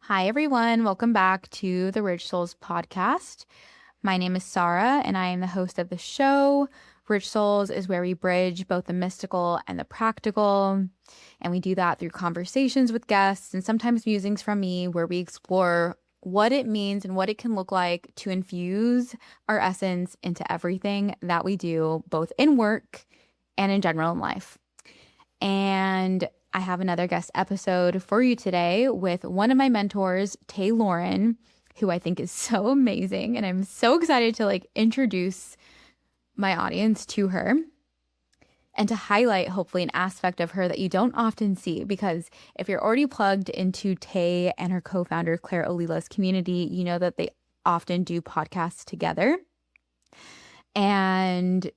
Hi, everyone. Welcome back to the Rich Souls podcast. My name is Saara, and I am the host of the show. Rich Souls is where we bridge both the mystical and the practical. And we do that through conversations with guests and sometimes musings from me, where we explore what it means and what it can look like to infuse our essence into everything that we do, both in work and in general in life. And I have another guest episode for you today with one of my mentors, Tay Lauren, who I think is so amazing. And I'm so excited to introduce my audience to her and to highlight hopefully an aspect of her that you don't often see. Because if you're already plugged into Tay and her co-founder, Claire Olila's community, you know that they often do podcasts together. And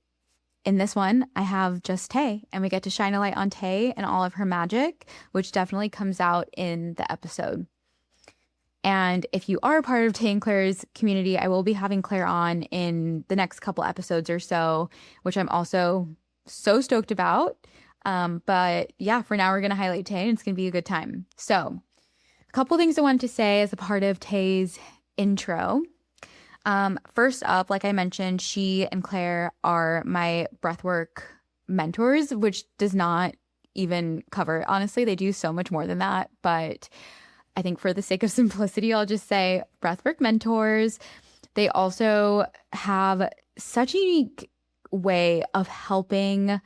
in this one, I have just Tay, and we get to shine a light on Tay and all of her magic, which definitely comes out in the episode. And if you are a part of Tay and Claire's community, I will be having Claire on in the next couple episodes or so, which I'm also so stoked about. But yeah, for now, we're going to highlight Tay, and it's going to be a good time. So a couple things I wanted to say as a part of Tay's intro. First up, like I mentioned, she and Claire are my breathwork mentors, which does not even cover, honestly, they do so much more than that. But I think for the sake of simplicity, I'll just say breathwork mentors. They also have such a unique way of helping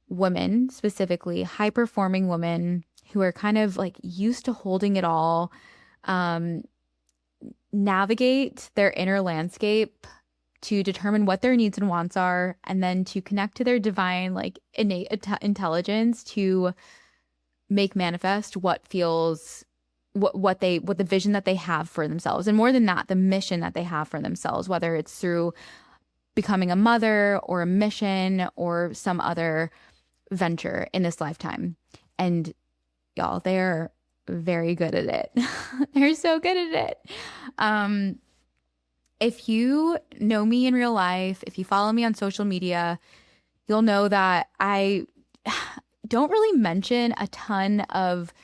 women, specifically high-performing women who are kind of used to holding it all, navigate their inner landscape to determine what their needs and wants are, and then to connect to their divine, innate intelligence to make manifest what feels what the vision that they have for themselves. And more than that, the mission that they have for themselves, whether it's through becoming a mother or a mission or some other venture in this lifetime. And y'all, they're very good at it. They're so good at it. If you know me in real life, if you follow me on social media, you'll know that I don't really mention a ton of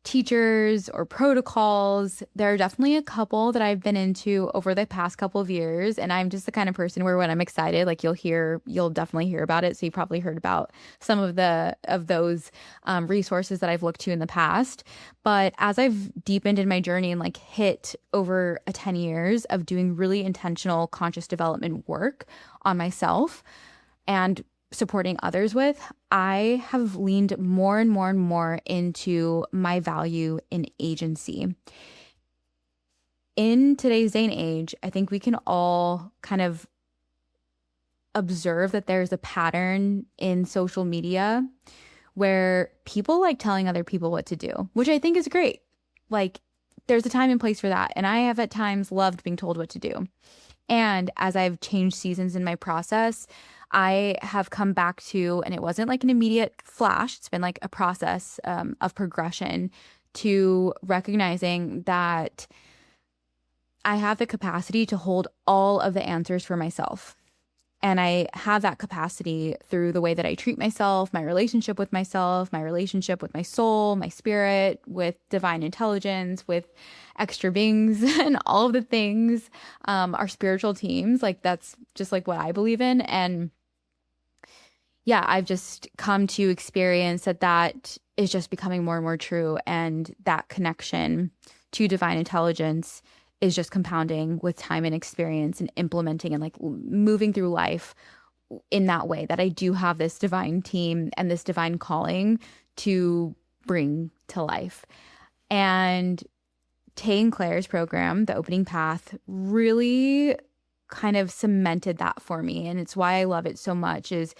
teachers or protocols. There are definitely a couple that I've been into over the past couple of years, and I'm just the kind of person where when I'm excited, you'll definitely hear about it. So you probably heard about some of those resources that I've looked to in the past. But as I've deepened in my journey and hit over 10 years of doing really intentional conscious development work on myself and supporting others with, I have leaned more and more and more into my value in agency. In today's day and age, I think we can all kind of observe that there's a pattern in social media where people like telling other people what to do, which I think is great. There's a time and place for that. And I have at times loved being told what to do. And as I've changed seasons in my process, I have come back to, and it wasn't an immediate flash, it's been a process of progression to recognizing that I have the capacity to hold all of the answers for myself. And I have that capacity through the way that I treat myself, my relationship with myself, my relationship with my soul, my spirit, with divine intelligence, with extra beings and all of the things, our spiritual teams. That's just what I believe in. And yeah, I've just come to experience that is just becoming more and more true. And that connection to divine intelligence is just compounding with time and experience and implementing and moving through life in that way, that I do have this divine team and this divine calling to bring to life. And Tay and Claire's program, The Opening Path, really kind of cemented that for me. And it's why I love it so much is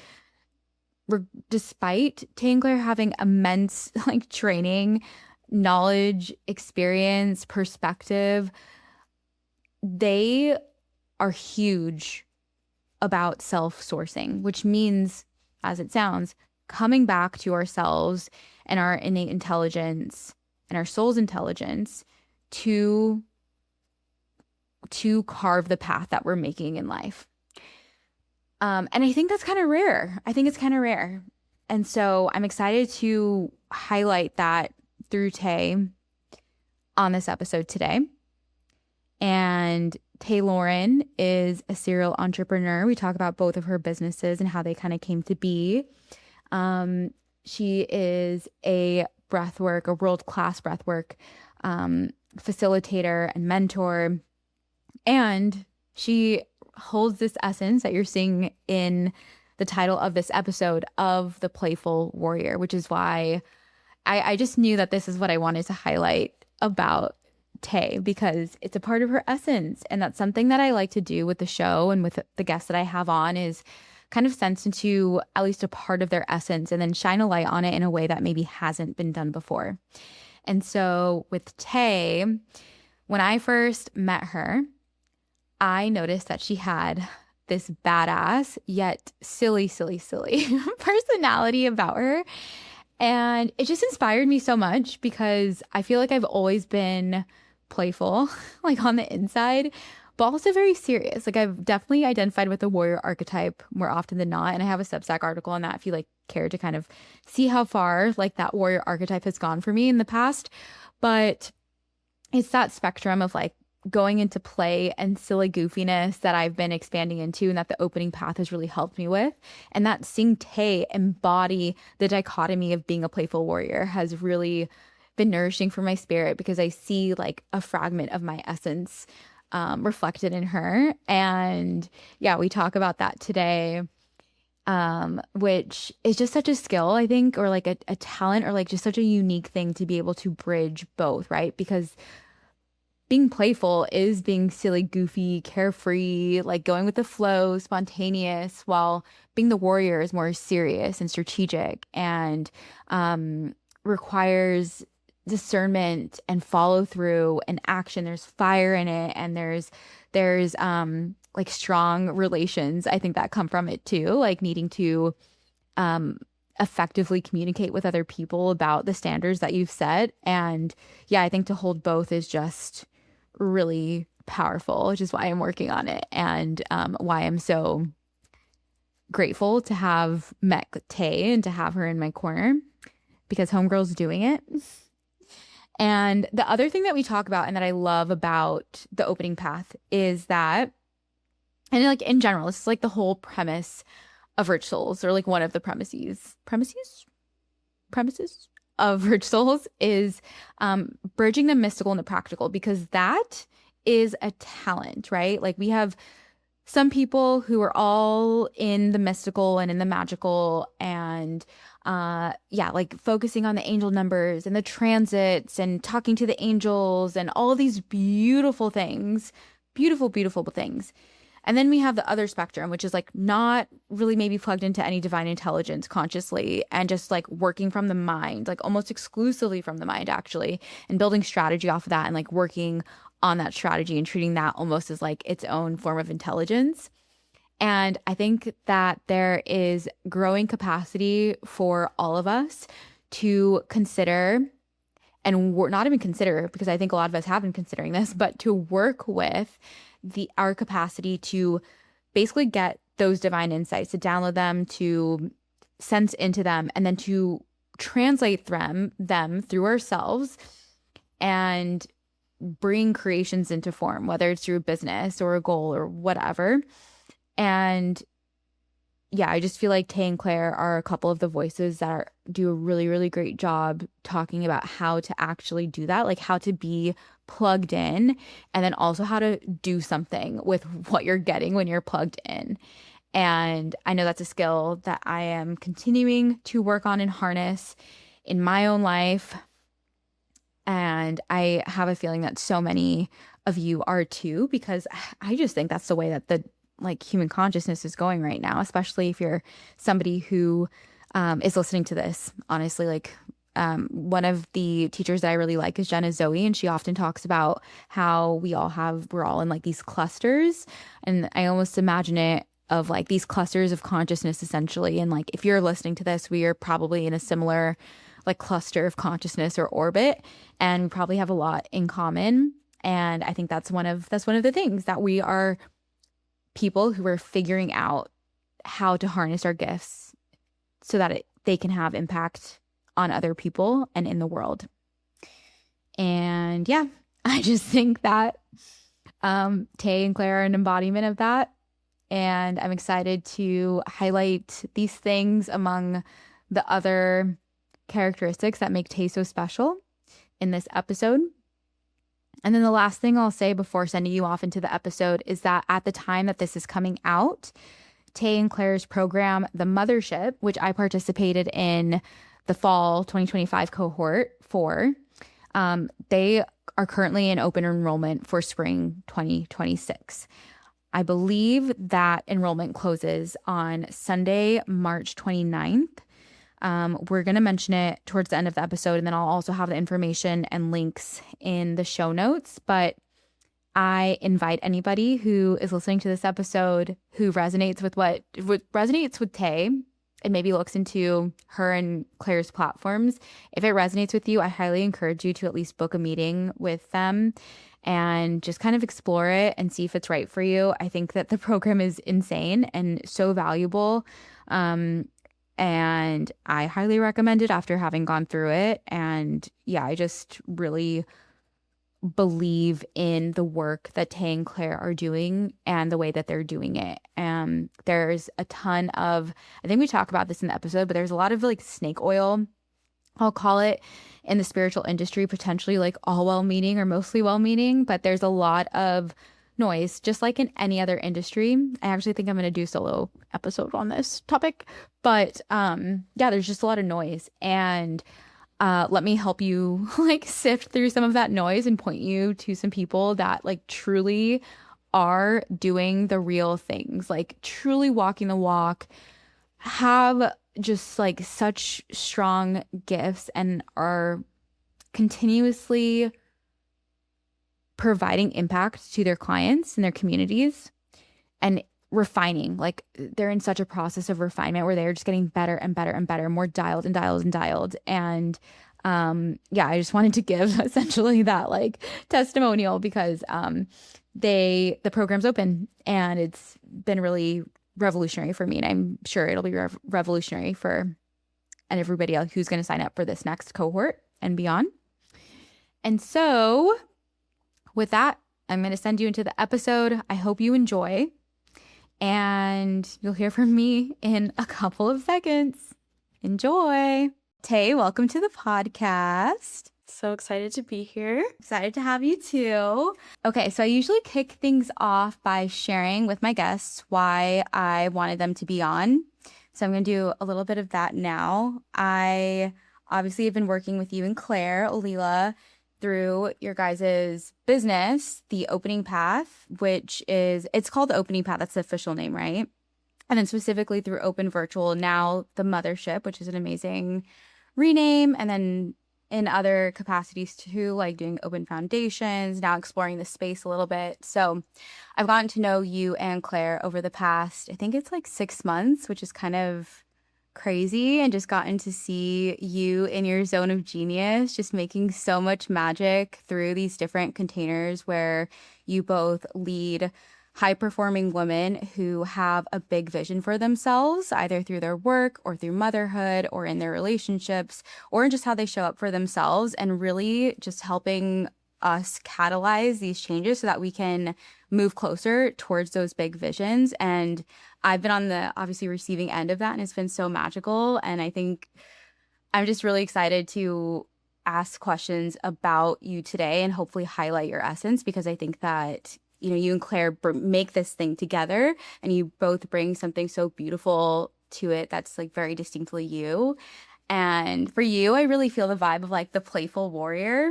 despite Tay and Claire having immense training, knowledge, experience, perspective, they are huge about self-sourcing, which means, as it sounds, coming back to ourselves and our innate intelligence and our soul's intelligence to carve the path that we're making in life. And I think that's kind of rare. I think it's kind of rare. And so I'm excited to highlight that through Tay. on this episode today. And Tay Lauren is a serial entrepreneur. We talk about both of her businesses and how they kind of came to be. She is a world-class breathwork facilitator and mentor. And she holds this essence that you're seeing in the title of this episode of the Playful Warrior, which is why I just knew that this is what I wanted to highlight about Tay, because it's a part of her essence. And that's something that I like to do with the show and with the guests that I have on, is kind of sense into at least a part of their essence and then shine a light on it in a way that maybe hasn't been done before. And so with Tay, when I first met her, I noticed that she had this badass yet silly personality about her. And it just inspired me so much, because I feel like I've always been playful, like on the inside, but also very serious. Like I've definitely identified with the warrior archetype more often than not. And I have a Substack article on that if you like care to kind of see how far like that warrior archetype has gone for me in the past. But it's that spectrum of like going into play and silly goofiness that I've been expanding into, and that the opening path has really helped me with. And that seeing Tay embody the dichotomy of being a playful warrior has really been nourishing for my spirit, because I see like a fragment of my essence reflected in her. And yeah, we talk about that today, which is just such a skill, I think, or like a talent, or like just such a unique thing to be able to bridge both, right? Because being playful is being silly, goofy, carefree, like going with the flow, spontaneous, while being the warrior is more serious and strategic, and requires discernment and follow through and action. There's fire in it, and there's like strong relations, I think, that come from it too, like needing to effectively communicate with other people about the standards that you've set. And yeah, I think to hold both is just really powerful, which is why I'm working on it, and why I'm so grateful to have met Tay and to have her in my corner, because homegirl's doing it. And the other thing that we talk about and that I love about the opening path is that, and like in general, this is like the whole premise of Rich Souls, or like one of the premises of Rich Souls, is bridging the mystical and the practical, because that is a talent, right? Like we have some people who are all in the mystical and in the magical, and like focusing on the angel numbers and the transits and talking to the angels and all of these beautiful things, beautiful things. And then we have the other spectrum, which is like not really maybe plugged into any divine intelligence consciously, and just like working from the mind, like almost exclusively from the mind actually, and building strategy off of that, and like working on that strategy and treating that almost as like its own form of intelligence. And I think that there is growing capacity for all of us to consider, and not even consider, because I think a lot of us have been considering this, but to work with our capacity to basically get those divine insights, to download them, to sense into them, and then to translate them through ourselves and bring creations into form, whether it's through a business or a goal or whatever. And yeah, I just feel like Tay and Claire are a couple of the voices that do a really, really great job talking about how to actually do that, like how to be plugged in, and then also how to do something with what you're getting when you're plugged in. And I know that's a skill that I am continuing to work on and harness in my own life. And I have a feeling that so many of you are too, because I just think that's the way that the like human consciousness is going right now, especially if you're somebody who is listening to this. Honestly, like one of the teachers that I really like is Jenna Zoe, and she often talks about how we're all in like these clusters, and I almost imagine it of like these clusters of consciousness essentially. And like if you're listening to this, we are probably in a similar like cluster of consciousness or orbit, and we probably have a lot in common. And I think that's one of the things, that we are people who are figuring out how to harness our gifts so that they can have impact on other people and in the world. And yeah, I just think that Tay and Claire are an embodiment of that. And I'm excited to highlight these things among the other characteristics that make Tay so special in this episode. And then the last thing I'll say before sending you off into the episode is that at the time that this is coming out, Tay and Claire's program, The Mothership, which I participated in the fall 2025 cohort for, they are currently in open enrollment for spring 2026. I believe that enrollment closes on Sunday, March 29th. We're going to mention it towards the end of the episode, and then I'll also have the information and links in the show notes. But I invite anybody who is listening to this episode who resonates with what resonates with Tay and maybe looks into her and Claire's platforms. If it resonates with you, I highly encourage you to at least book a meeting with them and just kind of explore it and see if it's right for you. I think that the program is insane and so valuable. And I highly recommend it after having gone through it. And yeah, I just really believe in the work that Tay and Claire are doing and the way that they're doing it. There's a ton of, I think we talk about this in the episode, but there's a lot of like snake oil, I'll call it, in the spiritual industry, potentially like all well-meaning or mostly well-meaning, but there's a lot of noise, just like in any other industry. I actually think I'm going to do a solo episode on this topic, but yeah, there's just a lot of noise. And let me help you like sift through some of that noise and point you to some people that like truly are doing the real things, like truly walking the walk, have just like such strong gifts and are continuously providing impact to their clients and their communities and refining. Like they're in such a process of refinement where they're just getting better and better and better, more dialed and dialed and dialed. And yeah, I just wanted to give essentially that like testimonial because the program's open and it's been really revolutionary for me, and I'm sure it'll be revolutionary for and everybody else who's going to sign up for this next cohort and beyond. And so with that, I'm going to send you into the episode. I hope you enjoy, and you'll hear from me in a couple of seconds. Enjoy. Tay, welcome to the podcast. So excited to be here. Excited to have you too. Okay, so I usually kick things off by sharing with my guests why I wanted them to be on. So I'm going to do a little bit of that now. I obviously have been working with you and Claire, Olila, through your guys' business, The Opening Path, it's called The Opening Path. That's the official name, right? And then specifically through Open Virtual, now The Mothership, which is an amazing rename. And then in other capacities too, like doing open foundations, now exploring the space a little bit. So I've gotten to know you and Claire over the past, I think it's like 6 months, which is kind of crazy, and just gotten to see you in your zone of genius, just making so much magic through these different containers where you both lead high-performing women who have a big vision for themselves, either through their work or through motherhood or in their relationships or in just how they show up for themselves, and really just helping us catalyze these changes so that we can move closer towards those big visions. And I've been on the obviously receiving end of that, and it's been so magical. And I think I'm just really excited to ask questions about you today and hopefully highlight your essence, because I think that you and Claire make this thing together, and you both bring something so beautiful to it that's like very distinctly you. And for you, I really feel the vibe of like the Playful Warrior.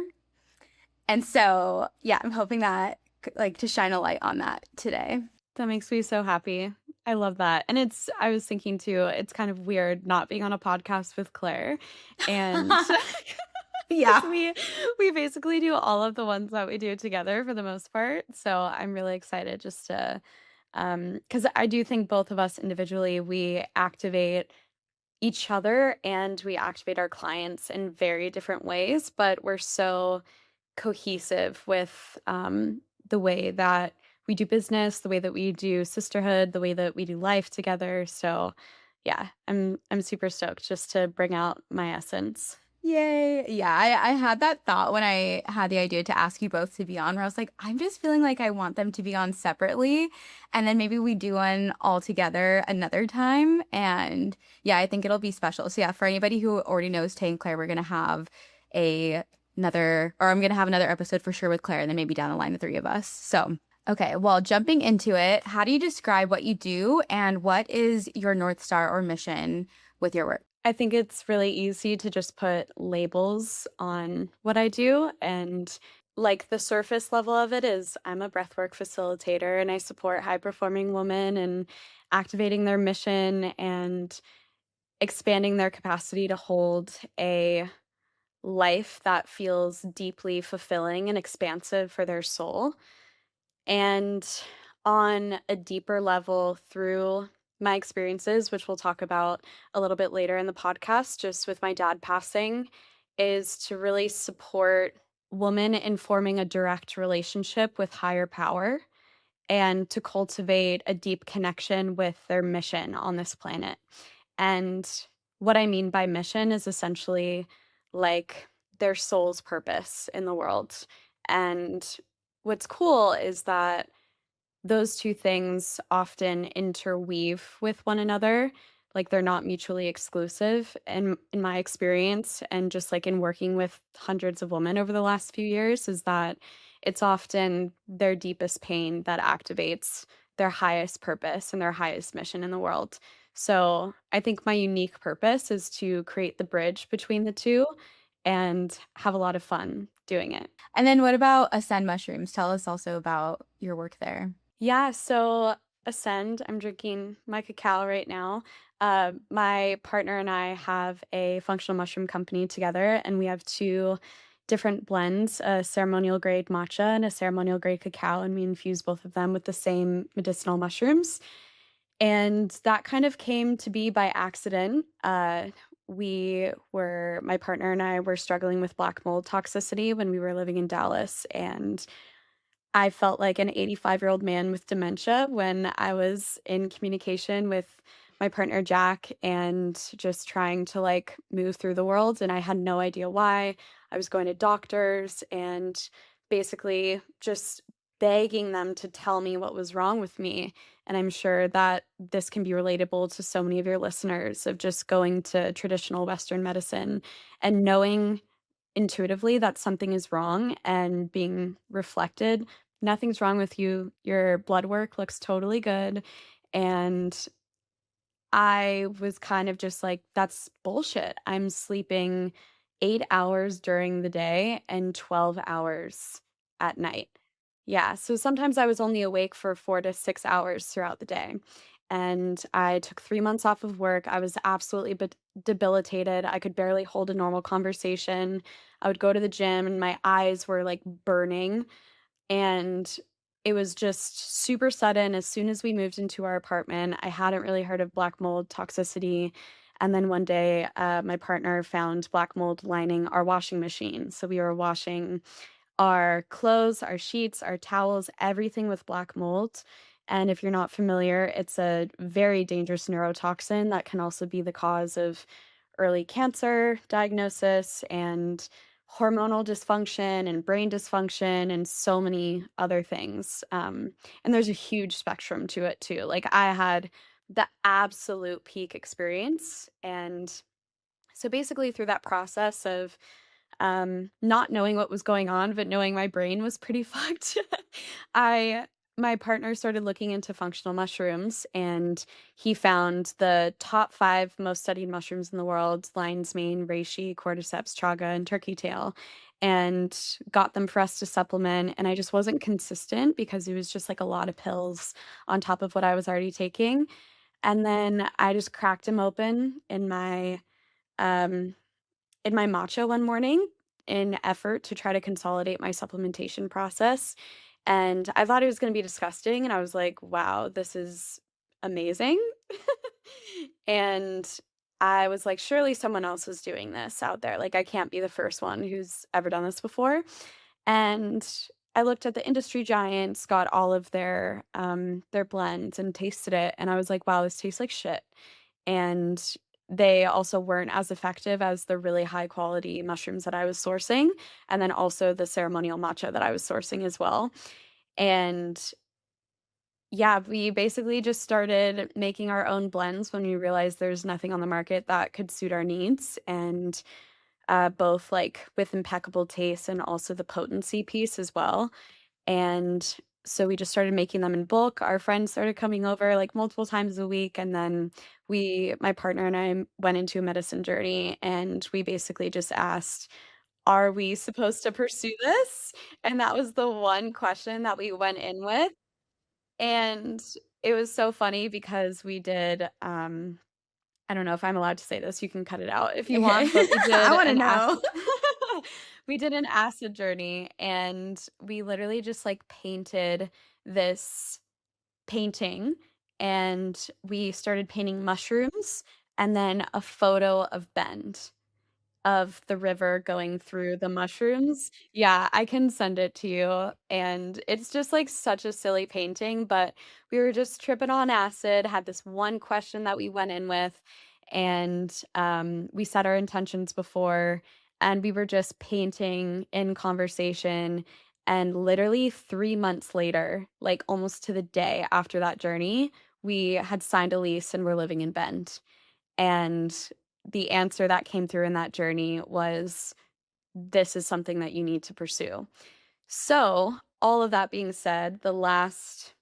And so, yeah, I'm hoping that like to shine a light on that today. That makes me so happy. I love that. And I was thinking too, it's kind of weird not being on a podcast with Claire. And yeah, we basically do all of the ones that we do together for the most part. So I'm really excited just to, because I do think both of us individually, we activate each other and we activate our clients in very different ways, but we're so cohesive with the way that we do business, the way that we do sisterhood, the way that we do life together. So yeah, I'm super stoked just to bring out my essence. Yay. Yeah, I had that thought when I had the idea to ask you both to be on, where I was like, I'm just feeling like I want them to be on separately. And then maybe we do one all together another time. And yeah, I think it'll be special. So yeah, for anybody who already knows Tay and Claire, we're gonna have a another, or I'm gonna have another episode for sure with Claire, and then maybe down the line the three of us. So okay, well, jumping into it, how do you describe what you do and what is your North Star or mission with your work? I think it's really easy to just put labels on what I do. And like the surface level of it is I'm a breathwork facilitator and I support high performing women and activating their mission and expanding their capacity to hold a life that feels deeply fulfilling and expansive for their soul. And on a deeper level, through my experiences, which we'll talk about a little bit later in the podcast, just with my dad passing, is to really support women in forming a direct relationship with higher power and to cultivate a deep connection with their mission on this planet. And what I mean by mission is essentially like their soul's purpose in the world. And what's cool is that those two things often interweave with one another. Like they're not mutually exclusive in my experience and just like in working with hundreds of women over the last few years is that it's often their deepest pain that activates their highest purpose and their highest mission in the world. So, I think my unique purpose is to create the bridge between the two and have a lot of fun doing it. And then what about Ascend mushrooms? Tell us also about your work there. Yeah, so Ascend, I'm drinking my cacao right now. My partner and I have a functional mushroom company together, and we have two different blends, a ceremonial grade matcha and a ceremonial grade cacao, and we infuse both of them with the same medicinal mushrooms. And that kind of came to be by accident. My partner and I were struggling with black mold toxicity when we were living in Dallas, and I felt like an 85-year-old man with dementia when I was in communication with my partner Jack and just trying to like move through the world and I had no idea why. I was going to doctors and basically just begging them to tell me what was wrong with me. And I'm sure that this can be relatable to so many of your listeners of just going to traditional Western medicine and knowing intuitively that something is wrong and being reflected. Nothing's wrong with you. Your blood work looks totally good. And I was kind of just like, that's bullshit. I'm sleeping 8 hours during the day and 12 hours at night. Yeah. So sometimes I was only awake for 4 to 6 hours throughout the day. And I took 3 months off of work. I was absolutely debilitated. I could barely hold a normal conversation. I would go to the gym and my eyes were like burning and it was just super sudden. As soon as we moved into our apartment, I hadn't really heard of black mold toxicity. And then one day, my partner found black mold lining our washing machine. So we were washing our clothes, our sheets, our towels, everything with black mold. And if you're not familiar, it's a very dangerous neurotoxin that can also be the cause of early cancer diagnosis and hormonal dysfunction and brain dysfunction and so many other things. And there's a huge spectrum to it too. Like I had the absolute peak experience. And so basically, through that process of not knowing what was going on, but knowing my brain was pretty fucked. I My partner started looking into functional mushrooms and he found the top 5 most studied mushrooms in the world, lion's mane, reishi, cordyceps, chaga, and turkey tail, and got them for us to supplement. And I just wasn't consistent because it was just like a lot of pills on top of what I was already taking. And then I just cracked them open um in my matcha one morning in effort to try to consolidate my supplementation process. And I thought it was going to be disgusting. And I was like, wow, this is amazing. And I was like, surely someone else is doing this out there. Like, I can't be the first one who's ever done this before. And I looked at the industry giants, got all of their blends and tasted it. And I was like, wow, this tastes like shit. And they also weren't as effective as the really high quality mushrooms that I was sourcing, and then also the ceremonial matcha that I was sourcing as well. And yeah, we basically just started making our own blends when we realized there's nothing on the market that could suit our needs, and both like with impeccable taste and also the potency piece as well. And so we just started making them in bulk. Our friends started coming over like multiple times a week. And then my partner and I went into a medicine journey, and we basically just asked, are we supposed to pursue this? And that was the one question that we went in with. And it was so funny because we did, I don't know if I'm allowed to say this, you can cut it out if you Okay. want, but we I did want to an know. acid we did an acid journey, and we literally just, like, painted this painting, and we started painting mushrooms and then a photo of Bend, of the river going through the mushrooms. Yeah, I can send it to you, and it's just, like, such a silly painting, but we were just tripping on acid, had this one question that we went in with, and, we set our intentions before, and we were just painting in conversation, and literally 3 months later, like, almost to the day after that journey, we had signed a lease and were living in Bend. And the answer that came through in that journey was, this is something that you need to pursue. So, all of that being said, the last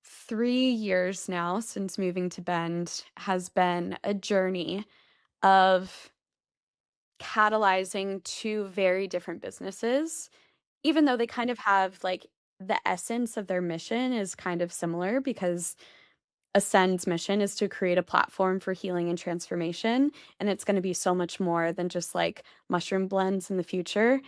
3 years now since moving to Bend has been a journey of catalyzing two very different businesses, even though they kind of have like the essence of their mission is kind of similar, because Ascend's mission is to create a platform for healing and transformation, and it's gonna be so much more than just, like, mushroom blends in the future,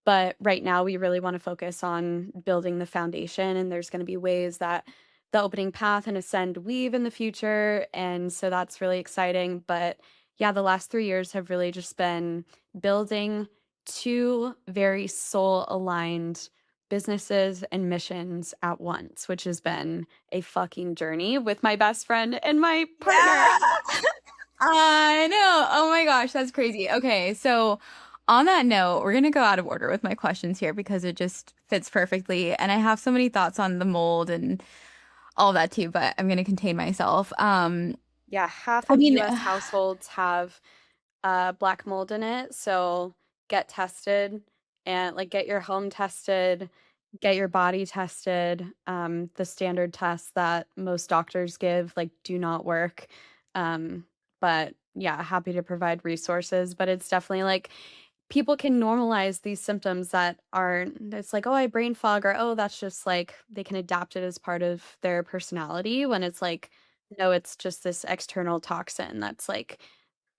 but right now, we really wanna focus on building the foundation, and there's gonna be ways that the opening path and Ascend weave in the future, and so that's really exciting, but, yeah, the last 3 years have really just been building 2 very soul-aligned businesses and missions at once, which has been a fucking journey with my best friend and my partner. Yeah. I know. Oh my gosh, that's crazy. Okay, so on that note, we're gonna go out of order with my questions here because it just fits perfectly. And I have so many thoughts on the mold and all that too, but I'm gonna contain myself. Yeah, half I of mean, US households have black mold in it, so get tested and like get your home tested, get your body tested. The standard tests that most doctors give like do not work. Um, but yeah, happy to provide resources, but it's definitely like people can normalize these symptoms that aren't, it's like, oh, I brain fog, or oh, that's just like they can adapt it as part of their personality, when it's like, no, it's just this external toxin that's like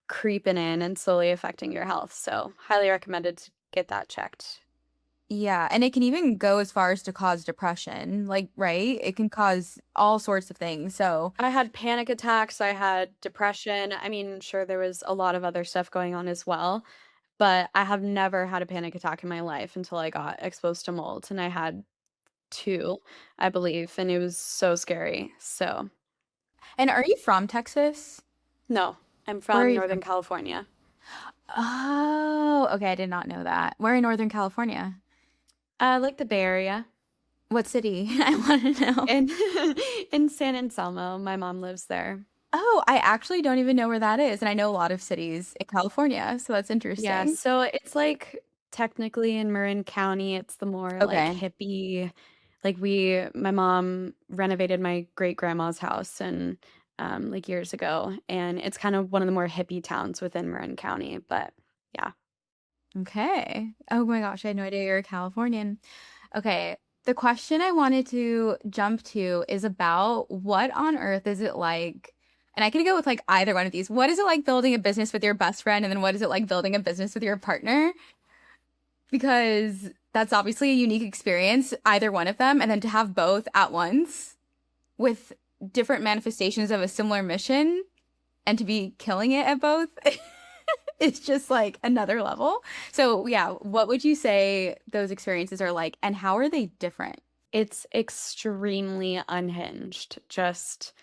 creeping in and slowly affecting your health. So, highly recommended to get that checked. yeah, and it can even go as far as to cause depression, like, right? It can cause all sorts of things. So, I had panic attacks, I had depression. I mean, sure, there was a lot of other stuff going on as well, but I have never had a panic attack in my life until I got exposed to mold, and I had 2, I believe, and it was so scary. So, and are you from Texas? no, I'm Where are from you Northern from? California. Oh, okay, I did not know that. Where in Northern California? Like the Bay Area. What city? I want to know. In in San Anselmo, my mom lives there. Oh, I actually don't even know where that is, and I know a lot of cities in California, so that's Yeah, interesting. so it's like technically in Marin County, it's the more like Okay. hippie. Like my mom renovated my great grandma's house and like years ago, and it's kind of one of the more hippie towns within Marin County. But yeah, Okay. Oh my gosh, I had no idea you're a Californian. Okay. The question I wanted to jump to is about what on earth is it like? And I can go with like either one of these. What is it like building a business with your best friend? And then what is it like building a business with your partner? Because that's obviously a unique experience, either one of them. And then to have both at once with different manifestations of a similar mission and to be killing it at both. It's just like another level. So, yeah, what would you say those experiences are like, and how are they different? it's extremely unhinged. Just,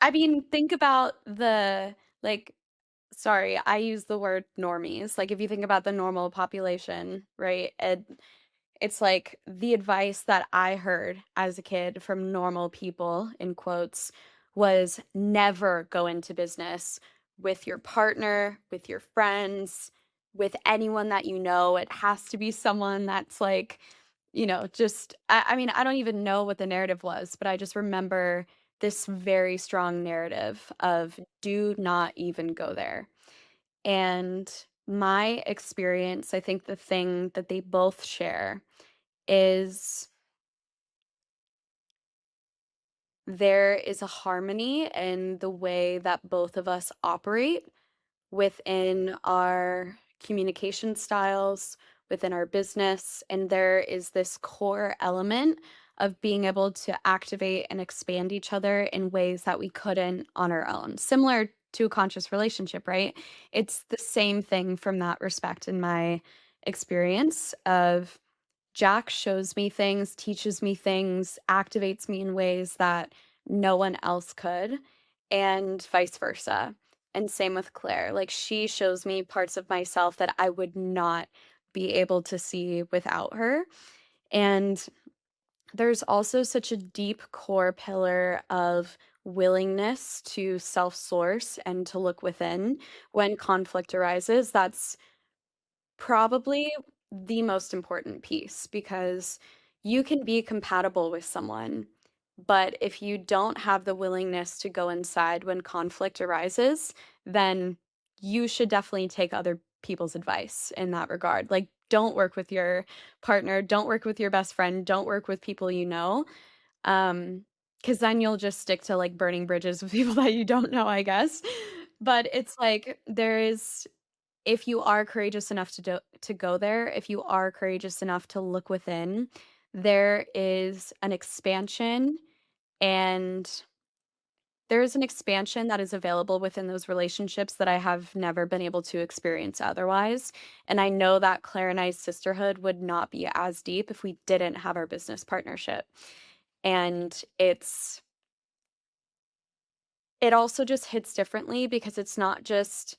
I mean, think about the like, sorry, I use the word normies. Like, if you think about the normal population, right? It's like the advice that I heard as a kid from normal people, in quotes, was never go into business with your partner, with your friends, with anyone that you know. It has to be someone that's like, just, I mean, I don't even know what the narrative was, but I just remember this very strong narrative of do not even go there. And my experience, I think the thing that they both share is there is a harmony in the way that both of us operate within our communication styles, within our business. And there is this core element of being able to activate and expand each other in ways that we couldn't on our own, similar to a conscious relationship, right? It's the same thing from that respect in my experience of Jack shows me things, teaches me things, activates me in ways that no one else could, and vice versa. And same with Claire. Like, she shows me parts of myself that I would not be able to see without her. And there's also such a deep core pillar of willingness to self source and to look within when conflict arises. That's probably the most important piece because you can be compatible with someone, but if you don't have the willingness to go inside when conflict arises, then you should definitely take other people's advice in that regard. Like, don't work with your partner, don't work with your best friend, don't work with people you know. Because then you'll just stick to like burning bridges with people that you don't know, I guess. But it's like there is if you are courageous enough to go there, if you are courageous enough to look within, there is an expansion and there is an expansion that is available within those relationships that I have never been able to experience otherwise. And I know that Claire and I's sisterhood would not be as deep if we didn't have our business partnership. And it also just hits differently because it's not just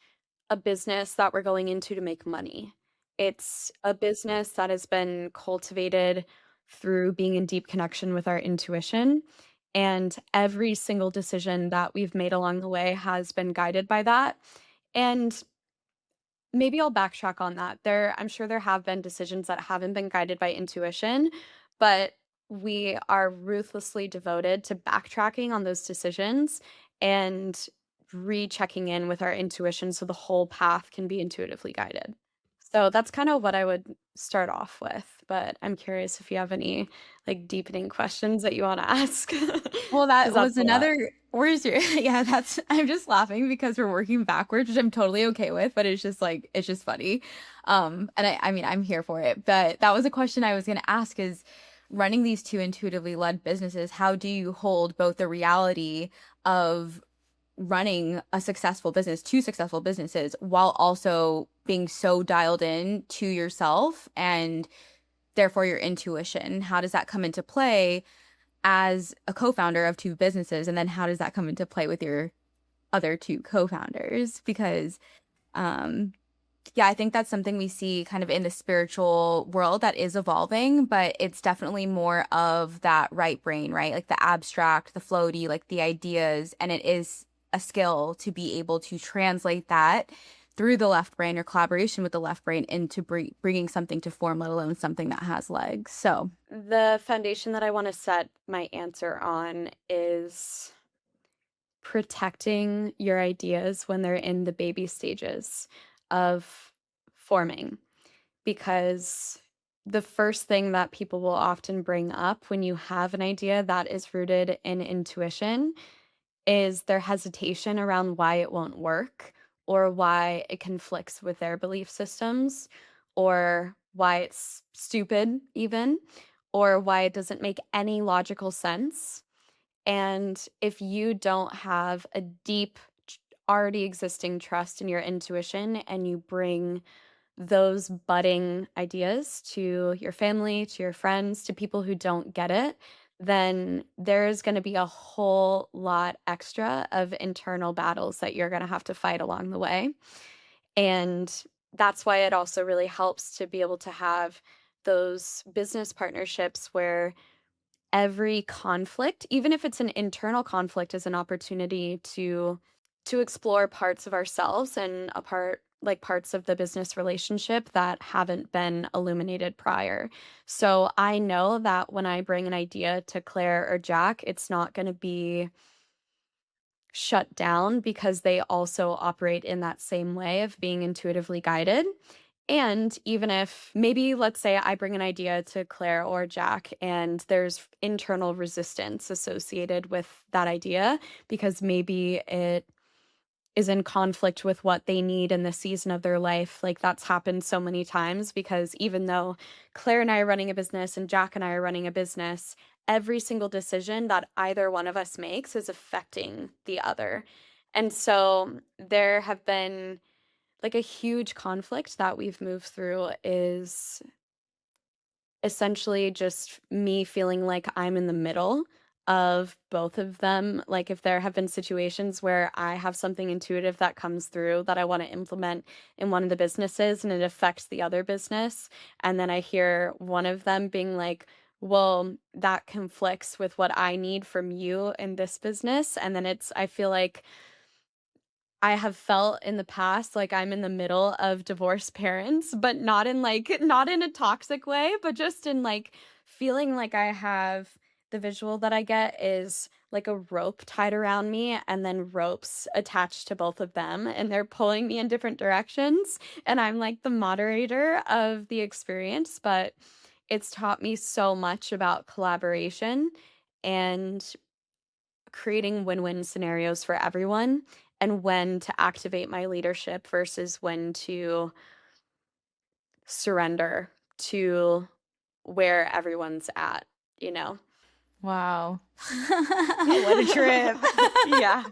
a business that we're going into to make money. It's a business that has been cultivated through being in deep connection with our intuition. And every single decision that we've made along the way has been guided by that. And maybe I'll backtrack on that. I'm sure there have been decisions that haven't been guided by intuition, but we are ruthlessly devoted to backtracking on those decisions and rechecking in with our intuition so the whole path can be intuitively guided. So that's kind of what I would start off with, but I'm curious if you have any like deepening questions that you want to ask. Well, Because that that's was a lot. another. Where's your? Yeah, that's. I'm just laughing because we're working backwards, which I'm totally okay with, but it's just like it's just funny. And I mean, I'm here for it. But that was a question I was going to ask: is running these two intuitively led businesses, how do you hold both the reality of running a successful business, two successful businesses, while also being so dialed in to yourself and therefore your intuition? How does that come into play as a co-founder of two businesses? And then how does that come into play with your other two co-founders? Because yeah, I think that's something we see kind of in the spiritual world that is evolving, but it's definitely more of that right brain, right? Like the abstract, the floaty, like the ideas. And it is a skill to be able to translate that through the left brain or collaboration with the left brain into bringing something to form, let alone something that has legs. So, The foundation that I want to set my answer on is protecting your ideas when they're in the baby stages of forming. Because the first thing that people will often bring up when you have an idea that is rooted in intuition is their hesitation around why it won't work or why it conflicts with their belief systems or why it's stupid, even, or why it doesn't make any logical sense. And if you don't have a deep, already existing trust in your intuition and you bring those budding ideas to your family, to your friends, to people who don't get it, then there's going to be a whole lot extra of internal battles that you're going to have to fight along the way. And that's why it also really helps to be able to have those business partnerships where every conflict, even if it's an internal conflict, is an opportunity to explore parts of ourselves and parts of the business relationship that haven't been illuminated prior. So I know that when I bring an idea to Claire or Jack, it's not going to be shut down because they also operate in that same way of being intuitively guided. And even if maybe, let's say I bring an idea to Claire or Jack and there's internal resistance associated with that idea because maybe it is in conflict with what they need in the season of their life. Like that's happened so many times because even though Claire and I are running a business and Jack and I are running a business, every single decision that either one of us makes is affecting the other. And so there have been like a huge conflict that we've moved through is essentially just me feeling like I'm in the middle of both of them. Like if there have been situations where I have something intuitive that comes through that I want to implement in one of the businesses and it affects the other business, and then I hear one of them being like, well, that conflicts with what I need from you in this business. And then I feel like I have felt in the past like I'm in the middle of divorced parents, but not in a toxic way, but just in like feeling like I have the visual that I get is like a rope tied around me and then ropes attached to both of them and they're pulling me in different directions and I'm like the moderator of the experience, but it's taught me so much about collaboration and creating win-win scenarios for everyone and when to activate my leadership versus when to surrender to where everyone's at, you know? Wow. What a trip. Yeah.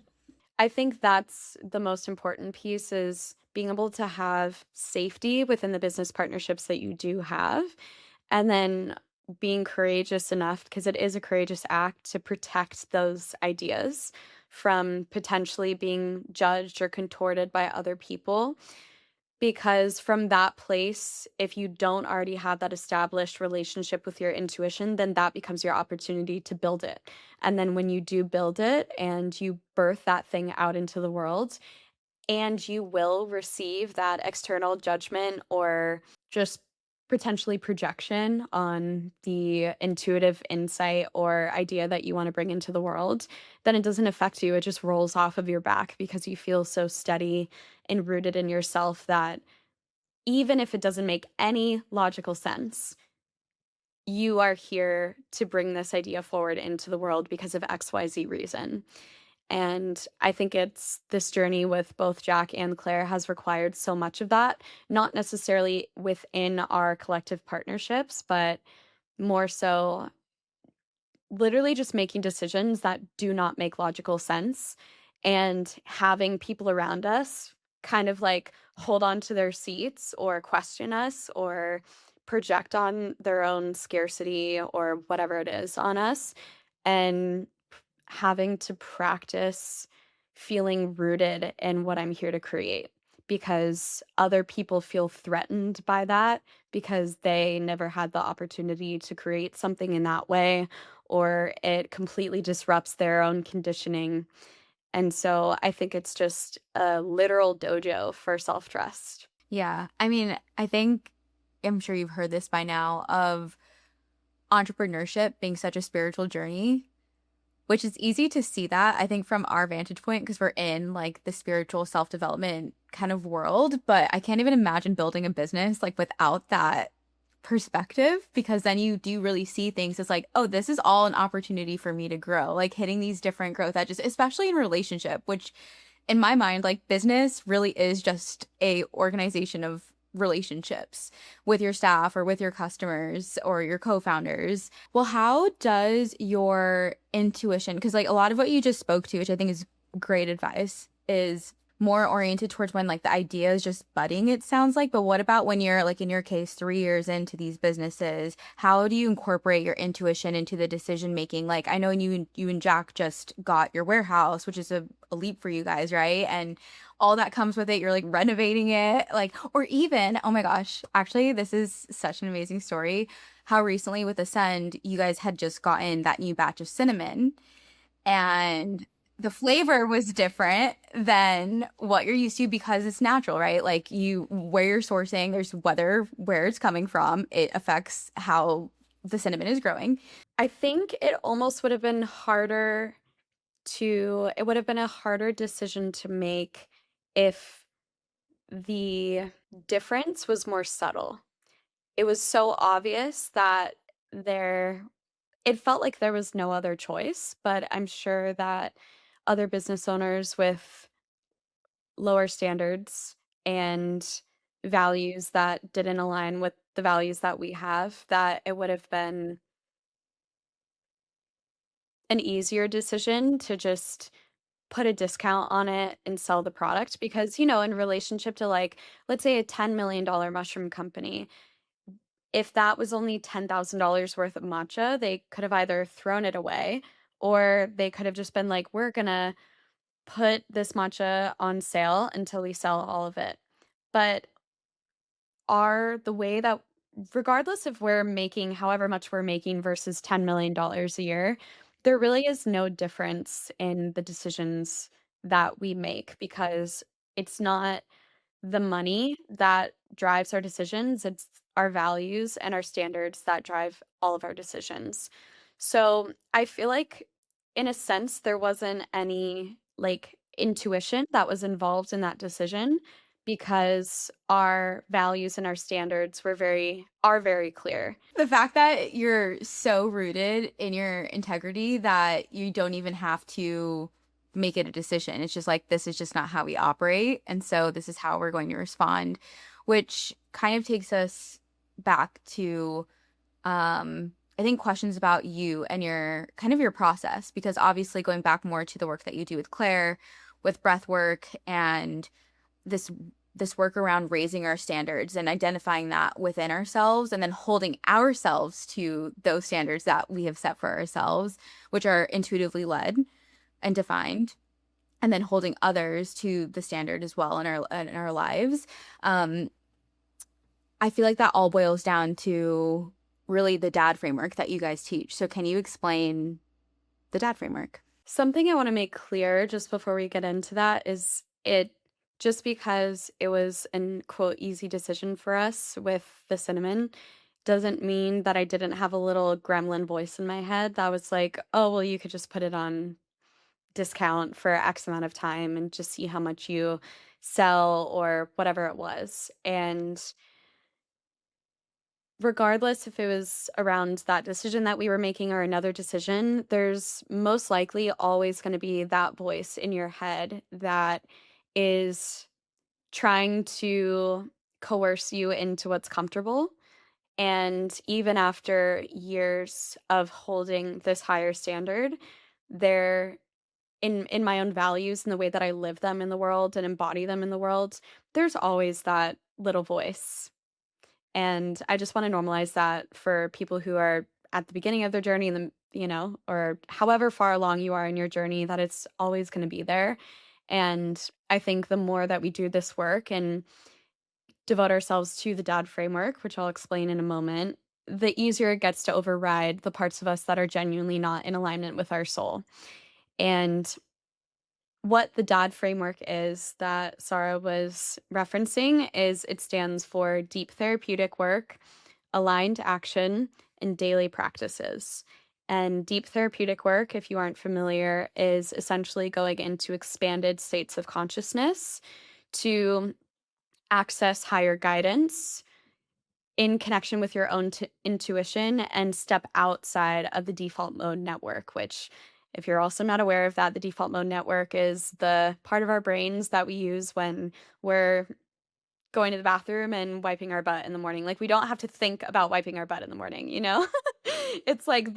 I think that's the most important piece is being able to have safety within the business partnerships that you do have, and then being courageous enough, because it is a courageous act to protect those ideas from potentially being judged or contorted by other people. Because from that place, if you don't already have that established relationship with your intuition, then that becomes your opportunity to build it. And then when you do build it and you birth that thing out into the world, and you will receive that external judgment or just potentially projection on the intuitive insight or idea that you want to bring into the world, then it doesn't affect you. It just rolls off of your back because you feel so steady and rooted in yourself that even if it doesn't make any logical sense, you are here to bring this idea forward into the world because of XYZ reason. And I think it's this journey with both Jack and Claire has required so much of that, not necessarily within our collective partnerships, but more so literally just making decisions that do not make logical sense and having people around us kind of like hold on to their seats or question us or project on their own scarcity or whatever it is on us and having to practice feeling rooted in what I'm here to create because other people feel threatened by that because they never had the opportunity to create something in that way or it completely disrupts their own conditioning. And so I think it's just a literal dojo for self-trust. Yeah. I mean, I'm sure you've heard this by now of entrepreneurship being such a spiritual journey, which is easy to see that, I think, from our vantage point because we're in like the spiritual self-development kind of world. But I can't even imagine building a business like without that perspective because then you do really see things as like, oh, this is all an opportunity for me to grow, like hitting these different growth edges, especially in relationship, which in my mind, like business really is just a organization of relationships with your staff or with your customers or your co-founders. Well, how does your intuition, because like a lot of what you just spoke to, which I think is great advice, is more oriented towards when like the idea is just budding, it sounds like. But what about when you're like in your case 3 years into these businesses? How do you incorporate your intuition into the decision making? Like I know you and Jack just got your warehouse, which is a leap for you guys, right? And all that comes with it. You're like renovating it, like, or even, oh my gosh, actually, this is such an amazing story. How recently with Ascend, you guys had just gotten that new batch of cinnamon and the flavor was different than what you're used to because it's natural, right? Like you, where you're sourcing, there's weather, where it's coming from, it affects how the cinnamon is growing. I think it almost would have been harder it would have been a harder decision to make if the difference was more subtle. It was so obvious that there it felt like there was no other choice, but I'm sure that other business owners with lower standards and values that didn't align with the values that we have, that it would have been an easier decision to just put a discount on it and sell the product because, in relationship to like, let's say a $10 million mushroom company, if that was only $10,000 worth of matcha, they could have either thrown it away or they could have just been like, we're gonna put this matcha on sale until we sell all of it. But are the way that regardless if we're making however much we're making versus $10 million a year, there really is no difference in the decisions that we make because it's not the money that drives our decisions, it's our values and our standards that drive all of our decisions. So I feel like, in a sense, there wasn't any like intuition that was involved in that decision because our values and our standards are very clear. The fact that you're so rooted in your integrity that you don't even have to make it a decision. It's just like, this is just not how we operate. And so this is how we're going to respond, which kind of takes us back to, I think questions about you and your kind of your process, because obviously going back more to the work that you do with Claire, with breath work and this work around raising our standards and identifying that within ourselves and then holding ourselves to those standards that we have set for ourselves, which are intuitively led and defined, and then holding others to the standard as well in our lives. I feel like that all boils down to really the dad framework that you guys teach. So can you explain the dad framework? Something I want to make clear just before we get into that is it just because it was an quote easy decision for us with the cinnamon doesn't mean that I didn't have a little gremlin voice in my head that was like, oh, well, you could just put it on discount for X amount of time and just see how much you sell or whatever it was. And regardless if it was around that decision that we were making or another decision, there's most likely always going to be that voice in your head that is trying to coerce you into what's comfortable. And even after years of holding this higher standard, there in my own values and the way that I live them in the world and embody them in the world, there's always that little voice. And I just want to normalize that for people who are at the beginning of their journey and or however far along you are in your journey, that it's always going to be there. And I think the more that we do this work and devote ourselves to the dad framework, which I'll explain in a moment, the easier it gets to override the parts of us that are genuinely not in alignment with our soul. And what the dad framework is that Saara was referencing is it stands for deep therapeutic work, aligned action, and daily practices. And deep therapeutic work, if you aren't familiar, is essentially going into expanded states of consciousness to access higher guidance in connection with your own intuition and step outside of the default mode network, which, if you're also not aware of that, the default mode network is the part of our brains that we use when we're going to the bathroom and wiping our butt in the morning. Like, we don't have to think about wiping our butt in the morning, you know? It's like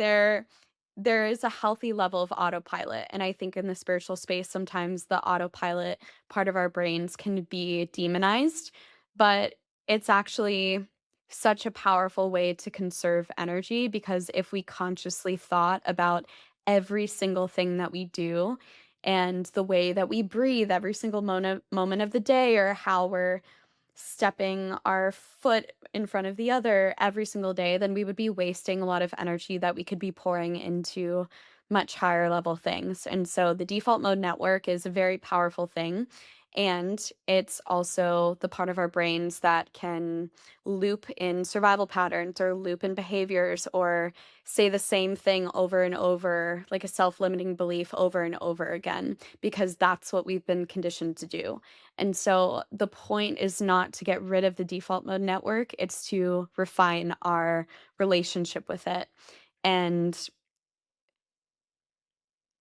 there is a healthy level of autopilot. And I think in the spiritual space, sometimes the autopilot part of our brains can be demonized, but it's actually such a powerful way to conserve energy because if we consciously thought about every single thing that we do and the way that we breathe every single moment of the day or how we're stepping our foot in front of the other every single day, then we would be wasting a lot of energy that we could be pouring into much higher level things. And so the default mode network is a very powerful thing. And it's also the part of our brains that can loop in survival patterns or loop in behaviors or say the same thing over and over, like a self limiting belief over and over again, because that's what we've been conditioned to do. And so the point is not to get rid of the default mode network, it's to refine our relationship with it and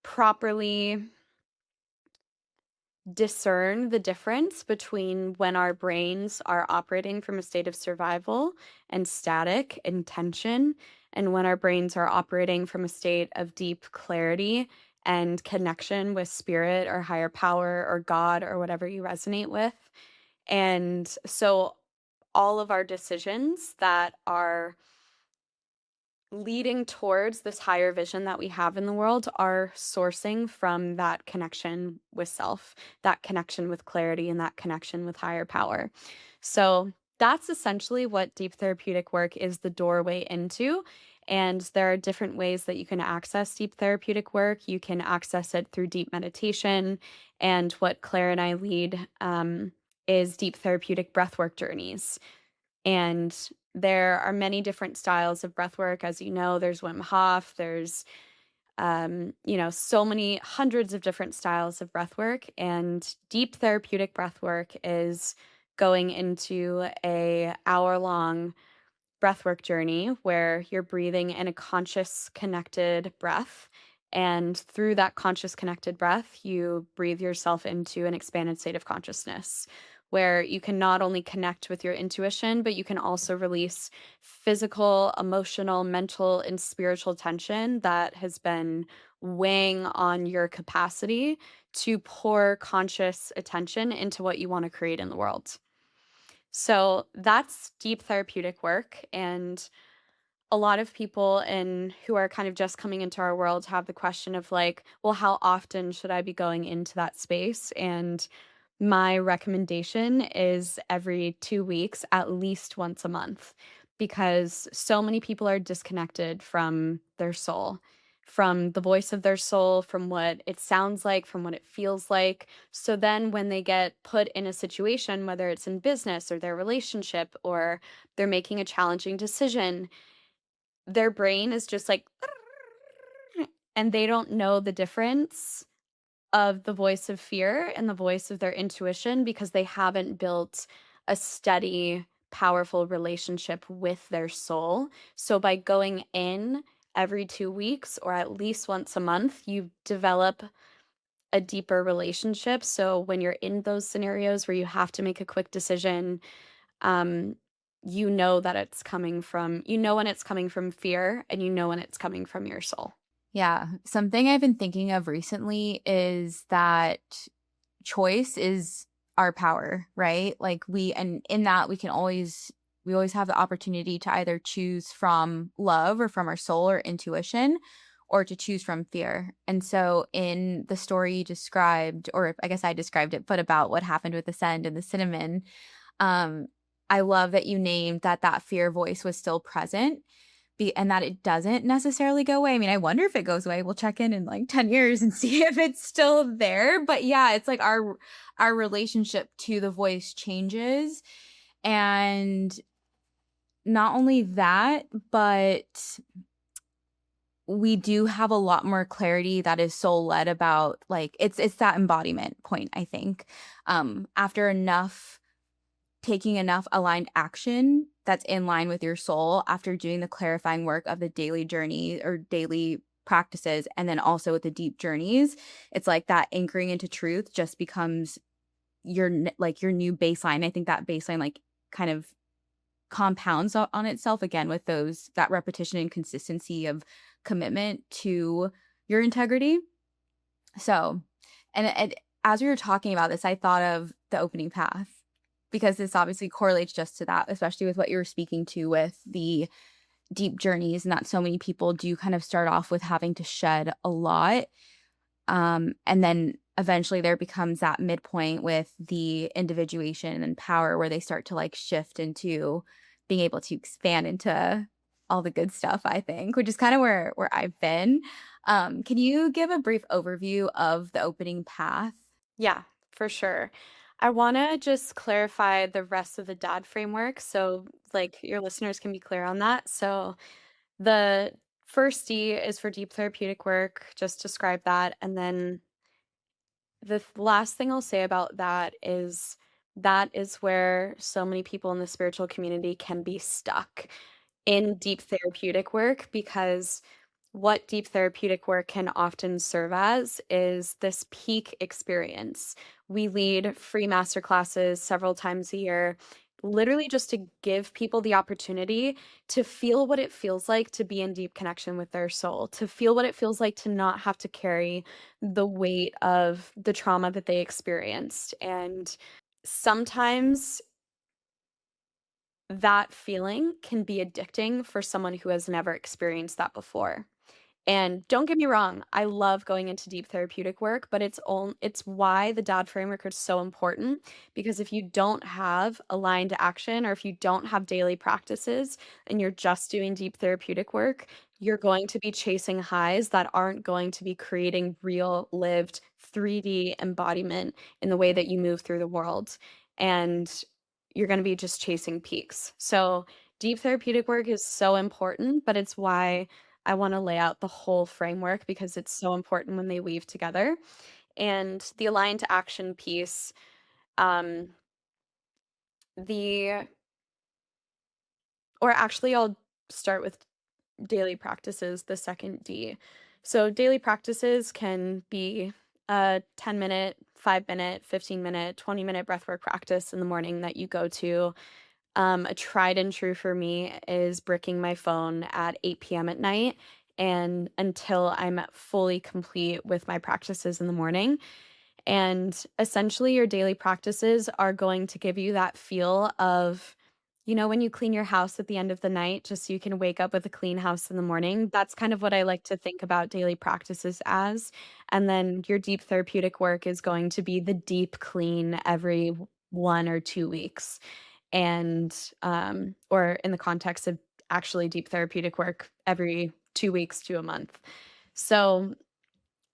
properly discern the difference between when our brains are operating from a state of survival and static and tension, and when our brains are operating from a state of deep clarity and connection with spirit or higher power or God or whatever you resonate with. And so all of our decisions that are leading towards this higher vision that we have in the world are sourcing from that connection with self, that connection with clarity, and that connection with higher power. So that's essentially what deep therapeutic work is the doorway into. And there are different ways that you can access deep therapeutic work. You can access it through deep meditation. And what Claire and I lead is deep therapeutic breathwork journeys. And there are many different styles of breathwork. As you know, there's Wim Hof, there's so many hundreds of different styles of breathwork. And deep therapeutic breathwork is going into a hour-long breathwork journey where you're breathing in a conscious, connected breath. And through that conscious, connected breath, you breathe yourself into an expanded state of consciousness where you can not only connect with your intuition, but you can also release physical, emotional, mental, and spiritual tension that has been weighing on your capacity to pour conscious attention into what you want to create in the world. So that's deep therapeutic work. And a lot of people who are kind of just coming into our world have the question of like, well, how often should I be going into that space? And my recommendation is every 2 weeks, at least once a month, because so many people are disconnected from their soul, from the voice of their soul, from what it sounds like, from what it feels like. So then when they get put in a situation, whether it's in business or their relationship, or they're making a challenging decision, their brain is just like, and they don't know the difference of the voice of fear and the voice of their intuition because they haven't built a steady, powerful relationship with their soul. So by going in every 2 weeks or at least once a month, you develop a deeper relationship. So when you're in those scenarios where you have to make a quick decision, um, you know that it's coming from, when it's coming from fear and you know when it's coming from your soul. Yeah. Something I've been thinking of recently is that choice is our power, right? And in that we always have the opportunity to either choose from love or from our soul or intuition, or to choose from fear. And so in the story you described, or I guess I described it, but about what happened with the sand and the cinnamon, um, I love that you named that fear voice was still present, and that it doesn't necessarily go away. I mean, I wonder if it goes away. We'll check in like 10 years and see if it's still there. But yeah, it's like our relationship to the voice changes. And not only that, but we do have a lot more clarity that is soul led about, like, it's that embodiment point, I think. After taking enough aligned action that's in line with your soul, after doing the clarifying work of the daily journey or daily practices, and then also with the deep journeys, it's like that anchoring into truth just becomes your new baseline. I think that baseline like kind of compounds on itself again with that repetition and consistency of commitment to your integrity. So, and as we were talking about this, I thought of the opening path because this obviously correlates just to that, especially with what you were speaking to with the deep journeys, and that so many people do kind of start off with having to shed a lot. And then eventually there becomes that midpoint with the individuation and power where they start to like shift into being able to expand into all the good stuff, I think, which is kind of where I've been. Can you give a brief overview of the opening path? Yeah, for sure. I want to just clarify the rest of the DAD framework so like your listeners can be clear on that. So the first D is for deep therapeutic work, just describe that. And then the last thing I'll say about that is where so many people in the spiritual community can be stuck in deep therapeutic work because what deep therapeutic work can often serve as is this peak experience. We lead free masterclasses several times a year, literally just to give people the opportunity to feel what it feels like to be in deep connection with their soul, to feel what it feels like to not have to carry the weight of the trauma that they experienced. And sometimes that feeling can be addicting for someone who has never experienced that before. And don't get me wrong, I love going into deep therapeutic work, but it's why the DOD framework is so important because if you don't have aligned action or if you don't have daily practices and you're just doing deep therapeutic work, you're going to be chasing highs that aren't going to be creating real lived 3D embodiment in the way that you move through the world. And you're going to be just chasing peaks. So deep therapeutic work is so important, but it's why I want to lay out the whole framework because it's so important when they weave together. And the aligned action piece, um, the, or actually, I'll start with daily practices, the second D. So, daily practices can be a 10-minute, 5-minute, 15-minute, 20-minute breathwork practice in the morning that you go to. A tried and true for me is bricking my phone at 8 p.m. at night and until I'm fully complete with my practices in the morning. And essentially, your daily practices are going to give you that feel of, when you clean your house at the end of the night, just so you can wake up with a clean house in the morning. That's kind of what I like to think about daily practices as. And then your deep therapeutic work is going to be the deep clean every 1 or 2 weeks and or in the context of actually deep therapeutic work every 2 weeks to a month. So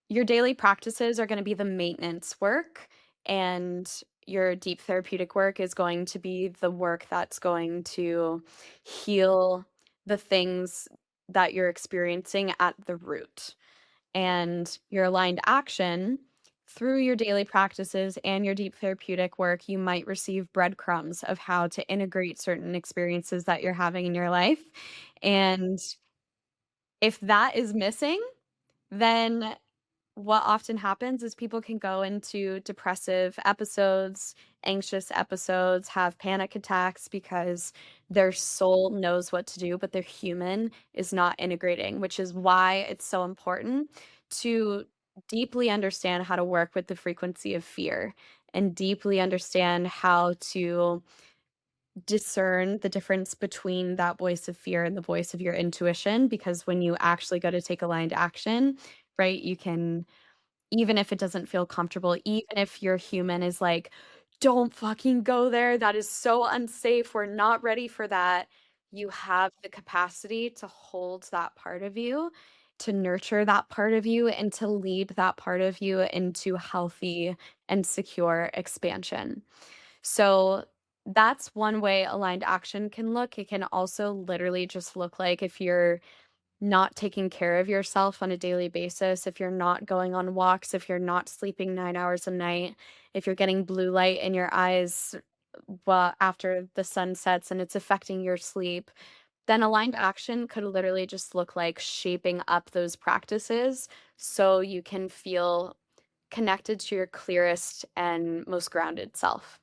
your daily practices are going to be the maintenance work, and your deep therapeutic work is going to be the work that's going to heal the things that you're experiencing at the root. And your aligned action through your daily practices and your deep therapeutic work, you might receive breadcrumbs of how to integrate certain experiences that you're having in your life. And if that is missing, then what often happens is people can go into depressive episodes, anxious episodes, have panic attacks because their soul knows what to do, but their human is not integrating, which is why it's so important to deeply understand how to work with the frequency of fear and deeply understand how to discern the difference between that voice of fear and the voice of your intuition. Because when you actually go to take aligned action, right, you can, even if it doesn't feel comfortable, even if your human is like, don't fucking go there. That is so unsafe. We're not ready for that. You have the capacity to hold that part of you, to nurture that part of you, and to lead that part of you into healthy and secure expansion. So that's one way aligned action can look. It can also literally just look like if you're not taking care of yourself on a daily basis, if you're not going on walks, if you're not sleeping 9 hours a night, if you're getting blue light in your eyes after the sun sets and it's affecting your sleep, then aligned action could literally just look like shaping up those practices so you can feel connected to your clearest and most grounded self.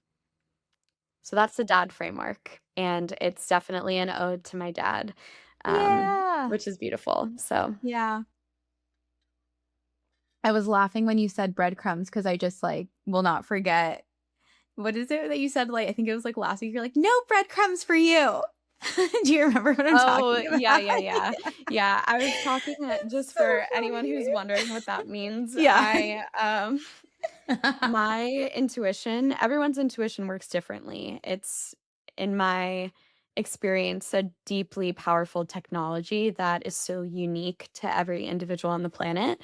So that's the dad framework. And it's definitely an ode to my dad. Yeah. which is beautiful. So Yeah. I was laughing when you said breadcrumbs because I just like will not forget. What is it that you said? Like, I think it was like last week. You're like, no breadcrumbs for you. Do you remember what I'm oh, talking yeah, about? yeah, yeah. Yeah, I was talking It's just so for anyone who's wondering what that means. funny. Yeah. My intuition, everyone's intuition works differently. It's, in my experience, a deeply powerful technology that is so unique to every individual on the planet.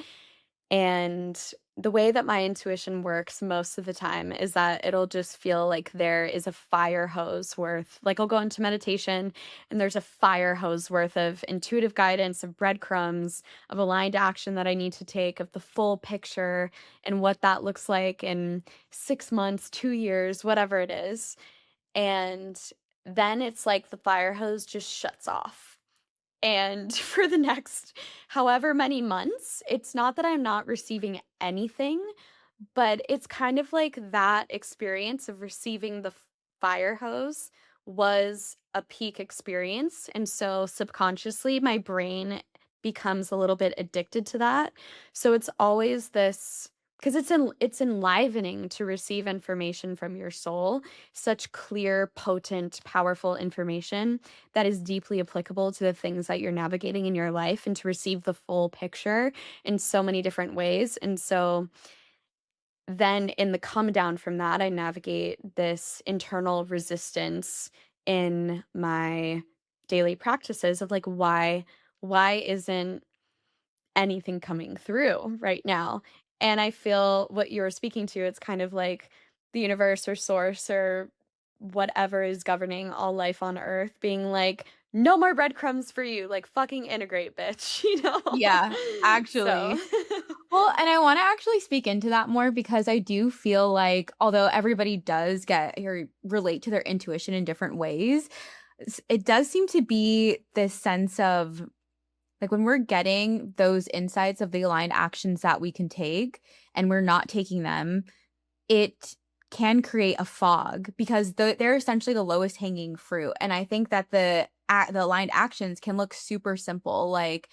And the way that my intuition works most of the time is that it'll just feel like there is a fire hose worth, like I'll go into meditation and there's a fire hose worth of intuitive guidance, of breadcrumbs, of aligned action that I need to take, of the full picture and what that looks like in 6 months, 2 years, whatever it is. And then it's like the fire hose just shuts off. And for the next however many months, it's not that I'm not receiving anything, but it's kind of like that experience of receiving the fire hose was a peak experience. And so subconsciously, my brain becomes a little bit addicted to that. So it's always this, because it's enlivening to receive information from your soul, such clear, potent, powerful information that is deeply applicable to the things that you're navigating in your life, and to receive the full picture in so many different ways. And so then in the come down from that, I navigate this internal resistance in my daily practices of like, why isn't anything coming through right now? And I feel what you're speaking to, it's kind of like the universe or source or whatever is governing all life on earth being like, no more breadcrumbs for you, like fucking integrate, bitch, you know? Yeah, So actually. Well, and I want to actually speak into that more because I do feel like although everybody does get or relate to their intuition in different ways, it does seem to be this sense of like when we're getting those insights of the aligned actions that we can take and we're not taking them, it can create a fog because they're essentially the lowest hanging fruit. And I think that the aligned actions can look super simple, like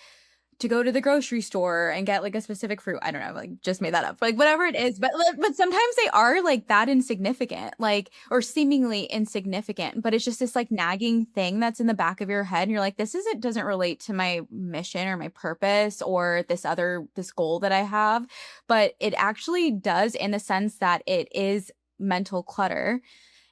to go to the grocery store and get like a specific fruit. I don't know, like just made that up. Like whatever it is, but sometimes they are like that insignificant, like or seemingly insignificant, but it's just this like nagging thing that's in the back of your head and you're like this isn't doesn't relate to my mission or my purpose or this goal that I have, but it actually does in the sense that it is mental clutter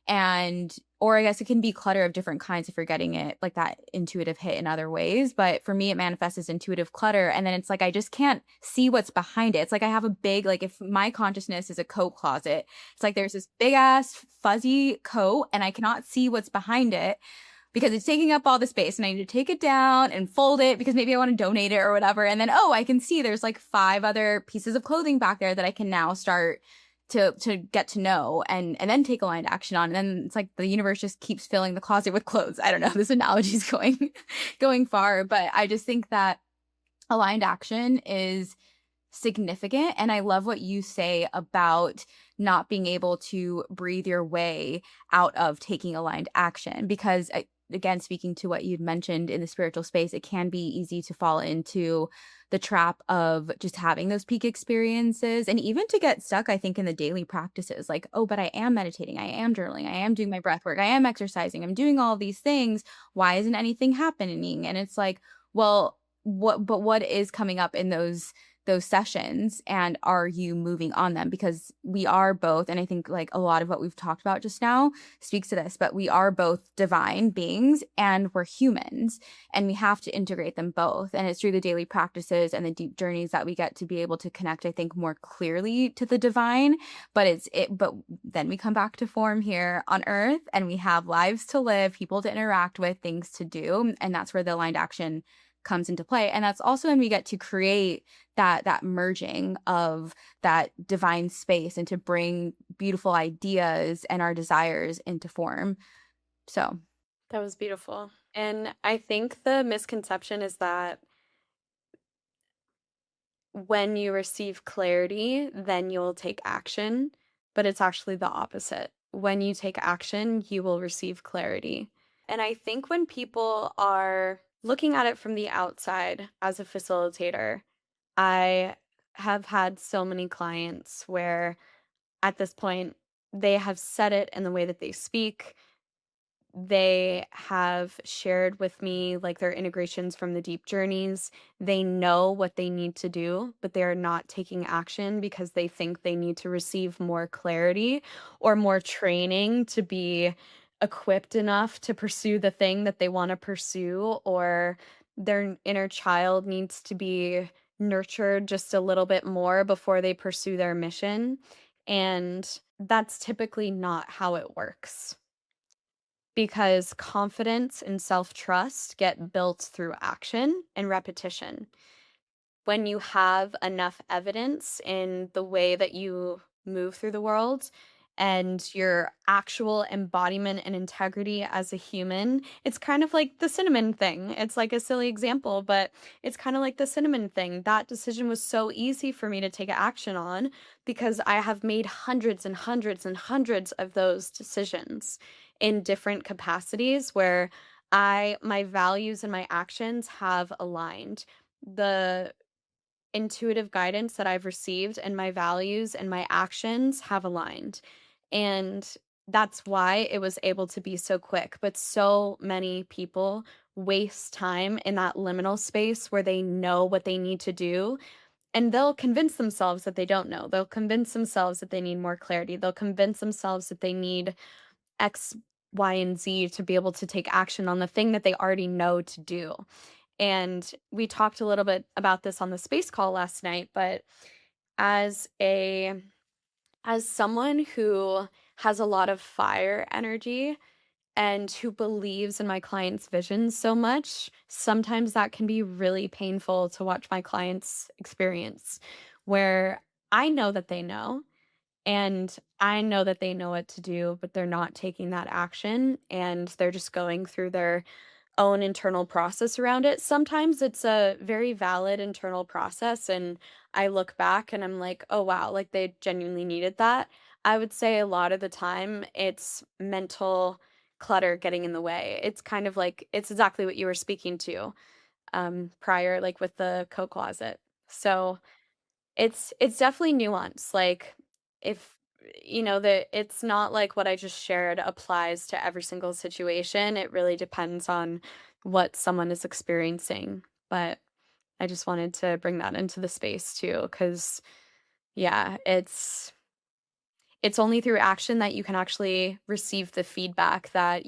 and or I guess it can be clutter of different kinds if you're getting it like that intuitive hit in other ways. But for me, it manifests as intuitive clutter. And then it's like I just can't see what's behind it. It's like I have a big, like if my consciousness is a coat closet, it's like there's this big ass fuzzy coat and I cannot see what's behind it because it's taking up all the space and I need to take it down and fold it because maybe I want to donate it or whatever. And then, oh, I can see there's like 5 other pieces of clothing back there that I can now start to get to know and then take aligned action on. And then it's like the universe just keeps filling the closet with clothes. I don't know. This analogy is going far, but I just think that aligned action is significant. And I love what you say about not being able to breathe your way out of taking aligned action because again, speaking to what you'd mentioned in the spiritual space, it can be easy to fall into the trap of just having those peak experiences and even to get stuck, I think, in the daily practices like, oh, but I am meditating, I am journaling, I am doing my breath work, I am exercising, I'm doing all these things. Why isn't anything happening? And it's like, well, what is coming up in those sessions and are you moving on them? Because we are both, and I think like a lot of what we've talked about just now speaks to this, but we are both divine beings and we're humans and we have to integrate them both. And it's through the daily practices and the deep journeys that we get to be able to connect, I think, more clearly to the divine. But then we come back to form here on earth and we have lives to live, people to interact with, things to do. And that's where the aligned action comes into play. And that's also when we get to create that merging of that divine space and to bring beautiful ideas and our desires into form. So that was beautiful. And I think the misconception is that when you receive clarity, then you'll take action, but it's actually the opposite. When you take action, you will receive clarity. And I think when people are Looking at it from the outside as a facilitator, I have had so many clients where at this point they have said it in the way that they speak. They have shared with me like their integrations from the deep journeys. They know what they need to do, but they're not taking action because they think they need to receive more clarity or more training to be equipped enough to pursue the thing that they want to pursue, or their inner child needs to be nurtured just a little bit more before they pursue their mission. And that's typically not how it works, because confidence and self-trust get built through action and repetition. When you have enough evidence in the way that you move through the world and your actual embodiment and integrity as a human, it's kind of like the cinnamon thing. It's like a silly example, but it's kind of like the cinnamon thing. That decision was so easy for me to take action on because I have made hundreds and hundreds and hundreds of those decisions in different capacities where my values and my actions have aligned. The intuitive guidance that I've received and my values and my actions have aligned. And that's why it was able to be so quick. But so many people waste time in that liminal space where they know what they need to do, and they'll convince themselves that they don't know. They'll convince themselves that they need more clarity. They'll convince themselves that they need X, Y, and Z to be able to take action on the thing that they already know to do. And we talked a little bit about this on the space call last night, but as a as someone who has a lot of fire energy and who believes in my clients' visions so much, sometimes that can be really painful to watch my clients experience, where I know that they know, and I know that they know what to do, but they're not taking that action, and they're just going through their own internal process around it. Sometimes it's a very valid internal process, and I look back and I'm like, "Oh wow, like they genuinely needed that." I would say a lot of the time it's mental clutter getting in the way. It's kind of like it's exactly what you were speaking to prior, like with the coat closet. So it's definitely nuance. Like, if that it's not like what I just shared applies to every single situation. It really depends on what someone is experiencing. But I just wanted to bring that into the space too, because yeah, it's only through action that you can actually receive the feedback that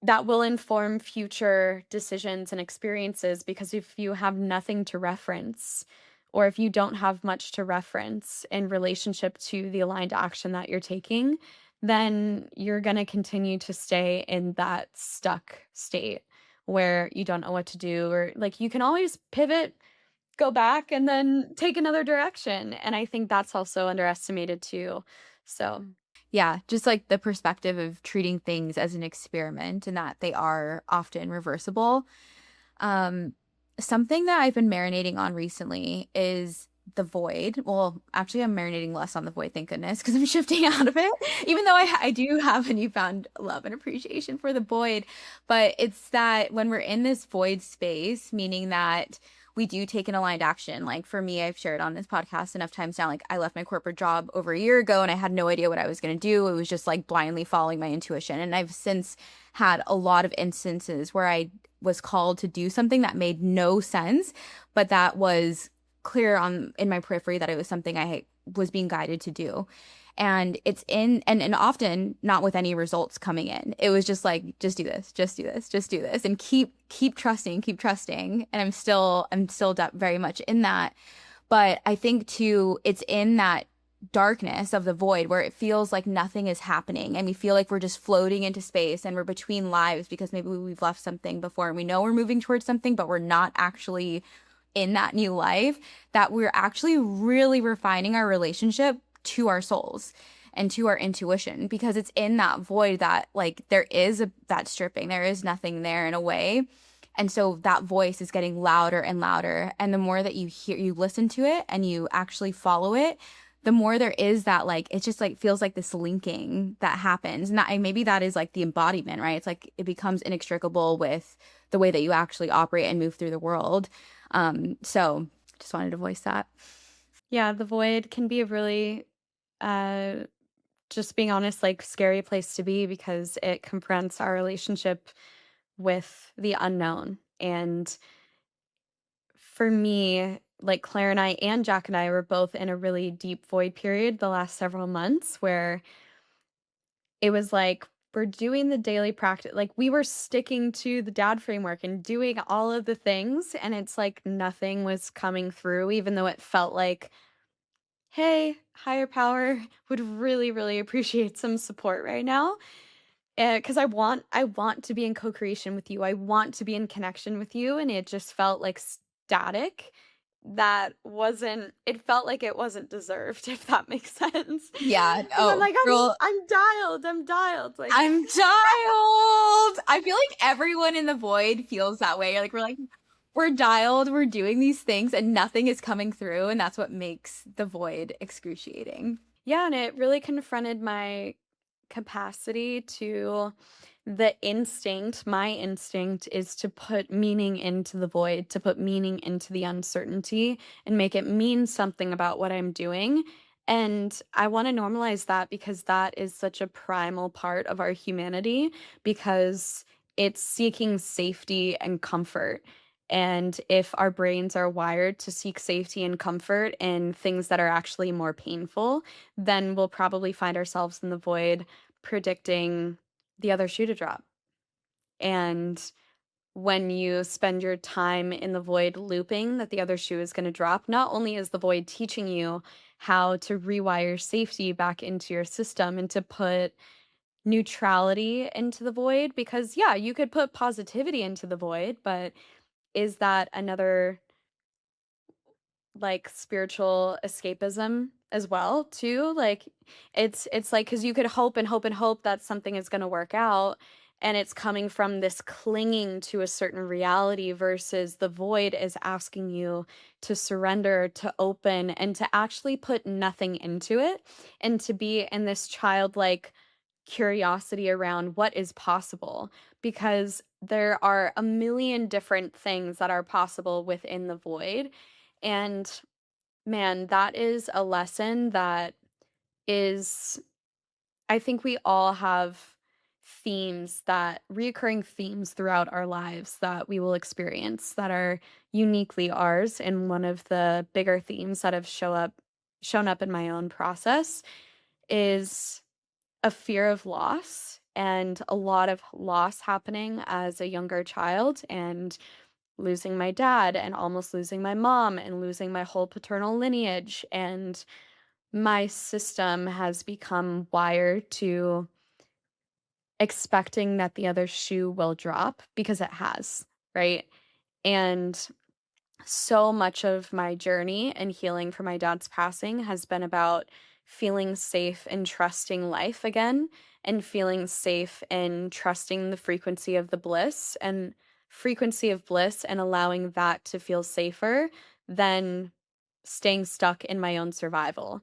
that will inform future decisions and experiences. Because if you have nothing to reference, or if you don't have much to reference in relationship to the aligned action that you're taking, then you're going to continue to stay in that stuck state where you don't know what to do, or like you can always pivot, go back, and then take another direction. And I think that's also underestimated too. So, Yeah, just like the perspective of treating things as an experiment and that they are often reversible. Um, Something that I've been marinating on recently is the void. Well, actually, I'm marinating less on the void, thank goodness, because I'm shifting out of it, even though I do have a newfound love and appreciation for the void. But it's that when we're in this void space, meaning that we do take an aligned action. Like for me, I've shared on this podcast enough times now, like I left my corporate job over a year ago and I had no idea what I was going to do. It was just like blindly following my intuition. And I've since had a lot of instances where I was called to do something that made no sense, but that was clear on in my periphery that it was something I was being guided to do. And it's in and often not with any results coming in. It was just like, just do this, just do this, just do this, and keep trusting, keep trusting. And I'm still very much in that. But I think too, it's in that darkness of the void where it feels like nothing is happening and we feel like we're just floating into space and we're between lives because maybe we've left something before and we know we're moving towards something, but we're not actually in that new life, that we're actually really refining our relationship to our souls and to our intuition, because it's in that void that like there is that stripping, there is nothing there in a way. And so that voice is getting louder and louder. And the more that you listen to it and you actually follow it, the more there is that, like, it's just like feels like this linking that happens. And that, and maybe that is like the embodiment, right? It's like it becomes inextricable with the way that you actually operate and move through the world. So just wanted to voice that. Yeah, the void can be a really, uh, just being honest, like, scary place to be because it confronts our relationship with the unknown. And for me, like Claire and I and Jack and I were both in a really deep void period the last several months where it was like we're doing the daily practice. Like we were sticking to the dad framework and doing all of the things. And it's like nothing was coming through, even though it felt like, hey, higher power would really, really appreciate some support right now. Because I want to be in co-creation with you. I want to be in connection with you, and it just felt like static. That wasn't it felt like it wasn't deserved, if that makes sense. Yeah. Because I'm Oh, like, girl, I'm dialed, like I'm dialed. I feel like everyone in the void feels that way. Like we're dialed, we're doing these things and nothing is coming through, and that's what makes the void excruciating. yeah, and it really confronted my capacity to my instinct is to put meaning into the void, to put meaning into the uncertainty and make it mean something about what I'm doing. And I want to normalize that because that is such a primal part of our humanity because it's seeking safety and comfort. And if our brains are wired to seek safety and comfort in things that are actually more painful, then we'll probably find ourselves in the void predicting the other shoe to drop. And when you spend your time in the void looping that the other shoe is going to drop, not only is the void teaching you how to rewire safety back into your system and to put neutrality into the void, because yeah, you could put positivity into the void, but is that another like spiritual escapism as well too? Like it's like cuz you could hope and hope and hope that something is going to work out, and it's coming from this clinging to a certain reality versus the void is asking you to surrender, to open, and to actually put nothing into it, and to be in this childlike curiosity around what is possible, because there are a million different things that are possible within the void. And man, that is a lesson that is, I think we all have reoccurring themes throughout our lives that we will experience that are uniquely ours. And one of the bigger themes that have shown up in my own process is a fear of loss, and a lot of loss happening as a younger child, and losing my dad and almost losing my mom and losing my whole paternal lineage. And my system has become wired to expecting that the other shoe will drop because it has, right? And so much of my journey and healing from my dad's passing has been about feeling safe and trusting life again, and feeling safe and trusting the frequency of bliss, and allowing that to feel safer than staying stuck in my own survival,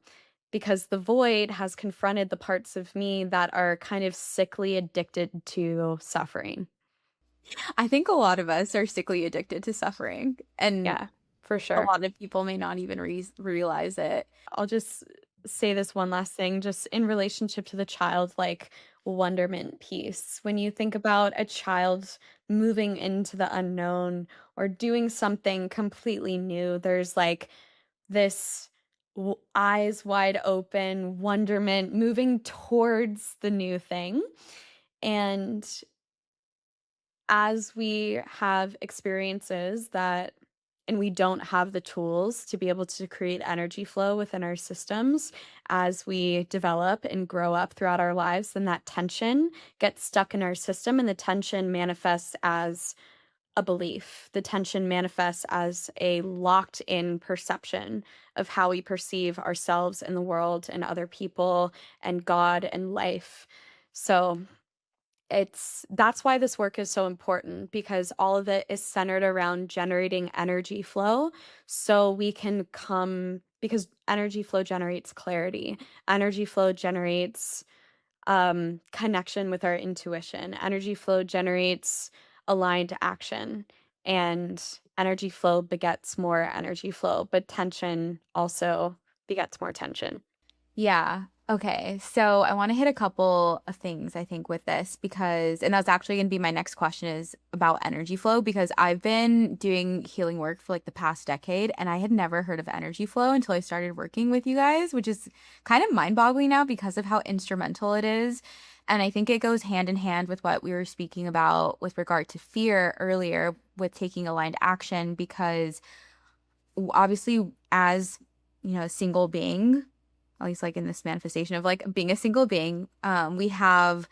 because the void has confronted the parts of me that are kind of sickly addicted to suffering. I think a lot of us are sickly addicted to suffering, and Yeah, for a sure. lot of people may not even realize it. I'll just say this one last thing, just in relationship to the childlike wonderment piece. When you think about a child moving into the unknown or doing something completely new, there's like this eyes wide open wonderment moving towards the new thing. And as we have experiences that and we don't have the tools to be able to create energy flow within our systems as we develop and grow up throughout our lives, then that tension gets stuck in our system, and the tension manifests as a belief. The tension manifests as a locked in perception of how we perceive ourselves and the world and other people and God and life. So that's why this work is so important, because all of it is centered around generating energy flow so we can come because energy flow generates clarity. Energy flow generates connection with our intuition. Energy flow generates aligned action, and energy flow begets more energy flow, but tension also begets more tension. Yeah. Okay. So I want to hit a couple of things, I think, with this because, and that's actually going to be my next question is about energy flow because I've been doing healing work for like the past decade and I had never heard of energy flow until I started working with you guys, which is kind of mind-boggling now because of how instrumental it is. And I think it goes hand in hand with what we were speaking about with regard to fear earlier with taking aligned action because obviously as, you know, a single being, at least like in this manifestation of like being a single being, we have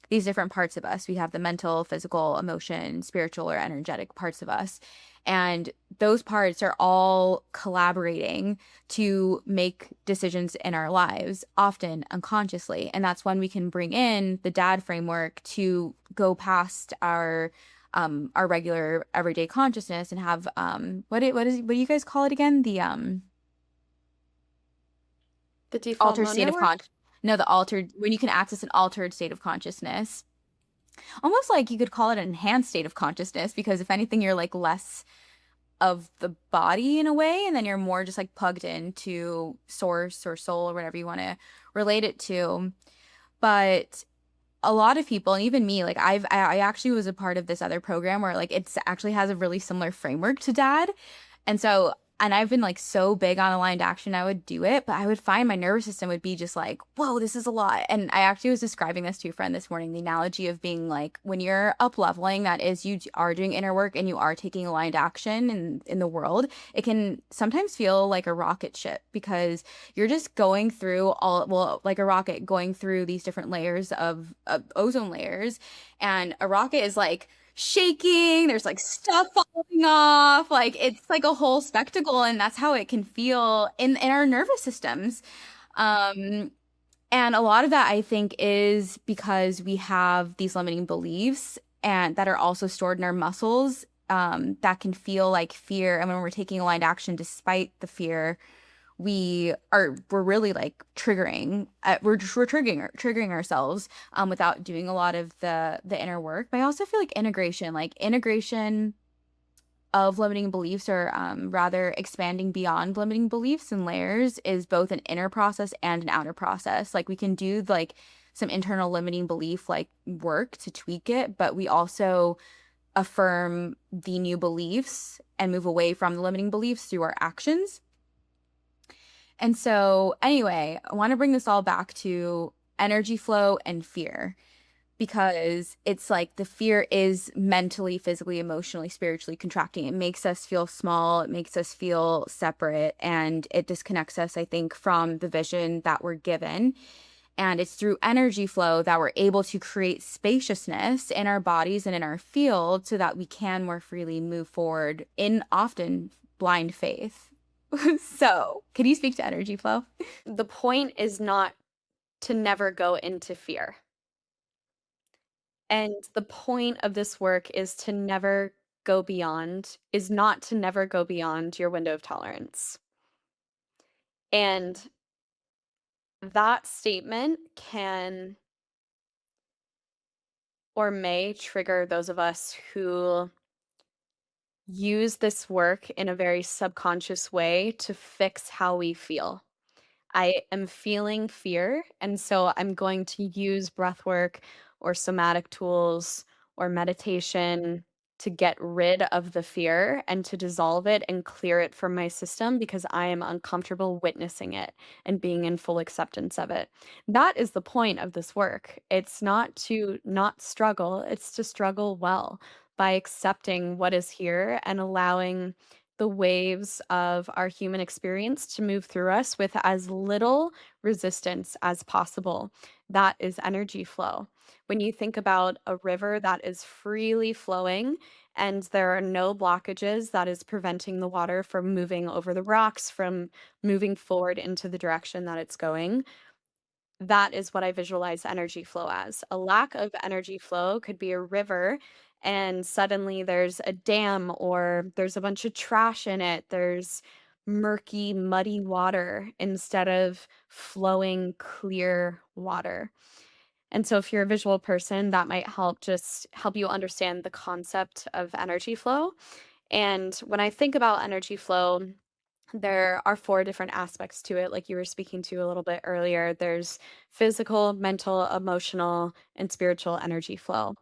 these different parts of us. We have the mental, physical, emotion, spiritual, or energetic parts of us. And those parts are all collaborating to make decisions in our lives, often unconsciously. And that's when we can bring in the dad framework to go past our regular everyday consciousness and have what do you guys call it again? The default Altered mode state of network? no, the altered when you can access an altered state of consciousness. Almost like you could call it an enhanced state of consciousness because if anything, you're like less of the body in a way, and then you're more just like plugged into source or soul or whatever you want to relate it to. But a lot of people, and even me, like I actually was a part of this other program where like it's actually has a really similar framework to dad. And so, and I've been like so big on aligned action, I would do it, but I would find my nervous system would be just like, whoa, this is a lot. And I actually was describing this to a friend this morning, the analogy of being like, when you're up leveling, that is, you are doing inner work and you are taking aligned action in the world, it can sometimes feel like a rocket ship because you're just going through all, well, like a rocket going through these different layers of ozone layers. And a rocket is like, shaking, there's like stuff falling off, like it's like a whole spectacle, and that's how it can feel in our nervous systems. Um, and a lot of that I think is because we have these limiting beliefs and that are also stored in our muscles, that can feel like fear. And when we're taking aligned action despite the fear, we're really like we're triggering ourselves without doing a lot of the inner work. But I also feel like integration of limiting beliefs or rather expanding beyond limiting beliefs and layers is both an inner process and an outer process. Like we can do like some internal limiting belief like work to tweak it, but we also affirm the new beliefs and move away from the limiting beliefs through our actions. And so, anyway, I want to bring this all back to energy flow and fear because it's like the fear is mentally, physically, emotionally, spiritually contracting. It makes us feel small, it makes us feel separate, and it disconnects us, I think, from the vision that we're given. And it's through energy flow that we're able to create spaciousness in our bodies and in our field so that we can more freely move forward in often blind faith. So, can you speak to energy flow? The point is not to never go into fear. And the point of this work is to never go beyond, is not to never go beyond your window of tolerance. And that statement can or may trigger those of us who use this work in a very subconscious way to fix how we feel. I am feeling fear, and so I'm going to use breath work or somatic tools or meditation to get rid of the fear and to dissolve it and clear it from my system because I am uncomfortable witnessing it and being in full acceptance of it. That is the point of this work. It's not to not struggle, it's to struggle well by accepting what is here and allowing the waves of our human experience to move through us with as little resistance as possible. That is energy flow. When you think about a river that is freely flowing and there are no blockages that is preventing the water from moving over the rocks, from moving forward into the direction that it's going, that is what I visualize energy flow as. A lack of energy flow could be a river and suddenly there's a dam or there's a bunch of trash in it. There's murky, muddy water instead of flowing, clear water. And so if you're a visual person, that might help you understand the concept of energy flow. And when I think about energy flow, there are four different aspects to it, like you were speaking to a little bit earlier. There's physical, mental, emotional, and spiritual energy flow.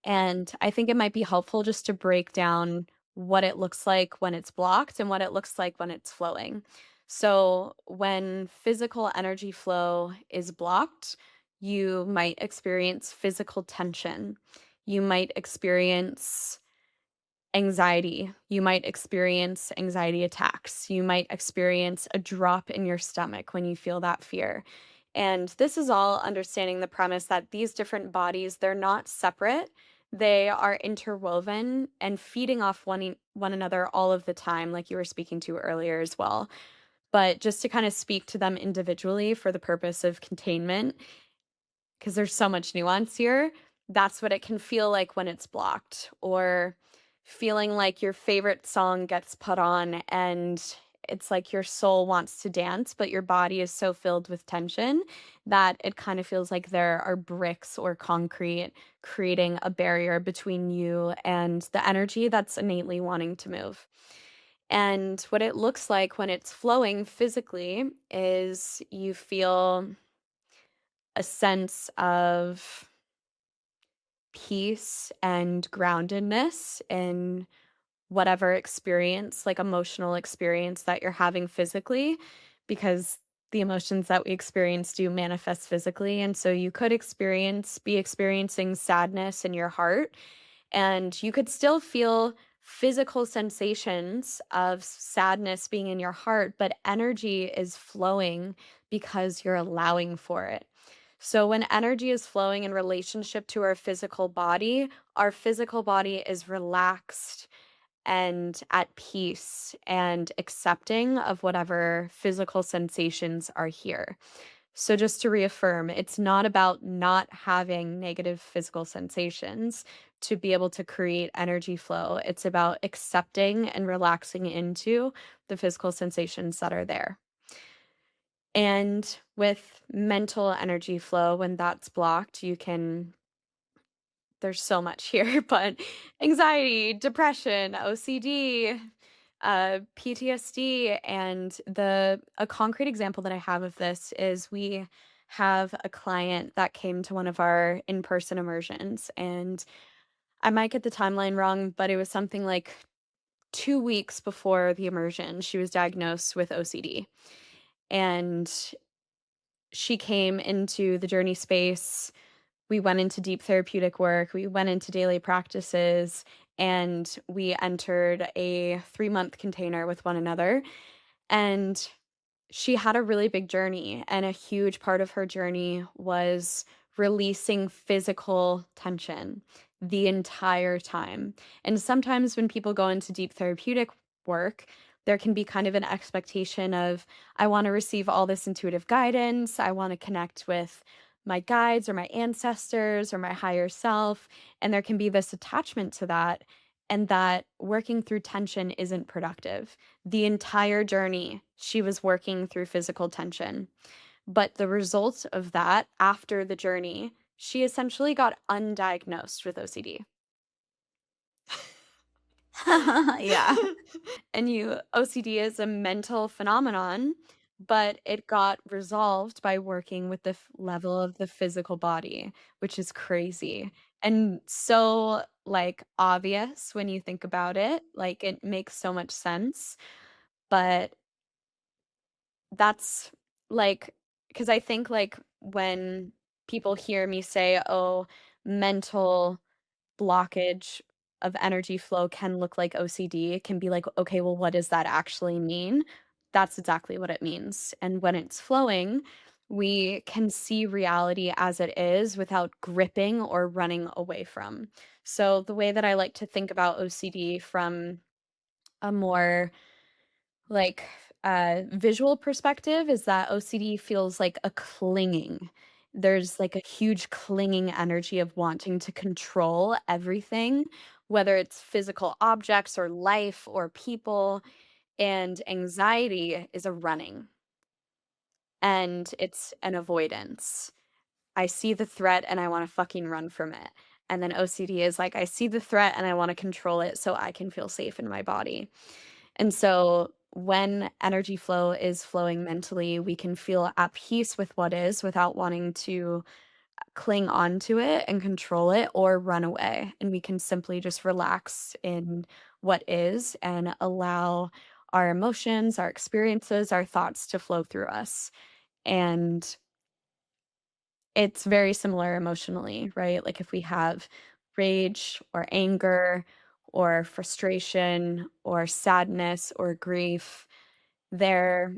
And I think it might be helpful just to break down what it looks like when it's blocked and what it looks like when it's flowing. So, when physical energy flow is blocked, you might experience physical tension. You might experience anxiety. You might experience anxiety attacks. You might experience a drop in your stomach when you feel that fear. And this is all understanding the premise that these different bodies, they're not separate. They are interwoven and feeding off one another all of the time, like you were speaking to earlier as well. But just to kind of speak to them individually for the purpose of containment, because there's so much nuance here, that's what it can feel like when it's blocked, or feeling like your favorite song gets put on and it's like your soul wants to dance, but your body is so filled with tension that it kind of feels like there are bricks or concrete creating a barrier between you and the energy that's innately wanting to move. And what it looks like when it's flowing physically is you feel a sense of peace and groundedness in whatever experience, like emotional experience that you're having physically, because the emotions that we experience do manifest physically. And so you could be experiencing sadness in your heart, and you could still feel physical sensations of sadness being in your heart, but energy is flowing because you're allowing for it. So, when energy is flowing in relationship to our physical body is relaxed and at peace and accepting of whatever physical sensations are here. So, just to reaffirm, it's not about not having negative physical sensations to be able to create energy flow. It's about accepting and relaxing into the physical sensations that are there. And with mental energy flow, when that's blocked, there's so much here, but anxiety, depression, OCD, PTSD, and a concrete example that I have of this is we have a client that came to one of our in-person immersions, and I might get the timeline wrong, but it was something like 2 weeks before the immersion, she was diagnosed with OCD. And she came into the journey space. We went into deep therapeutic work, we went into daily practices, and we entered a 3-month container with one another. And she had a really big journey, and a huge part of her journey was releasing physical tension the entire time. And sometimes when people go into deep therapeutic work, there can be kind of an expectation of, I want to receive all this intuitive guidance. I want to connect with my guides or my ancestors or my higher self. And there can be this attachment to that, and that working through tension isn't productive. The entire journey, she was working through physical tension. But the result of that after the journey, she essentially got undiagnosed with OCD. Yeah. And OCD is a mental phenomenon, but it got resolved by working with the level of the physical body, which is crazy and so like obvious when you think about it. Like it makes so much sense, but that's like, because I think like when people hear me say, oh, mental blockage of energy flow can look like OCD, it can be like, okay, well, what does that actually mean? That's exactly what it means. And when it's flowing, we can see reality as it is without gripping or running away from. So, the way that I like to think about OCD from a more like visual perspective is that OCD feels like a clinging. There's like a huge clinging energy of wanting to control everything, whether it's physical objects or life or people. And anxiety is a running, and it's an avoidance. I see the threat and I want to fucking run from it. And then OCD is like, I see the threat and I want to control it so I can feel safe in my body. And so when energy flow is flowing mentally, we can feel at peace with what is without wanting to cling on to it and control it or run away. And we can simply just relax in what is and allow our emotions, our experiences, our thoughts to flow through us. And it's very similar emotionally, right? Like if we have rage or anger or frustration or sadness or grief, there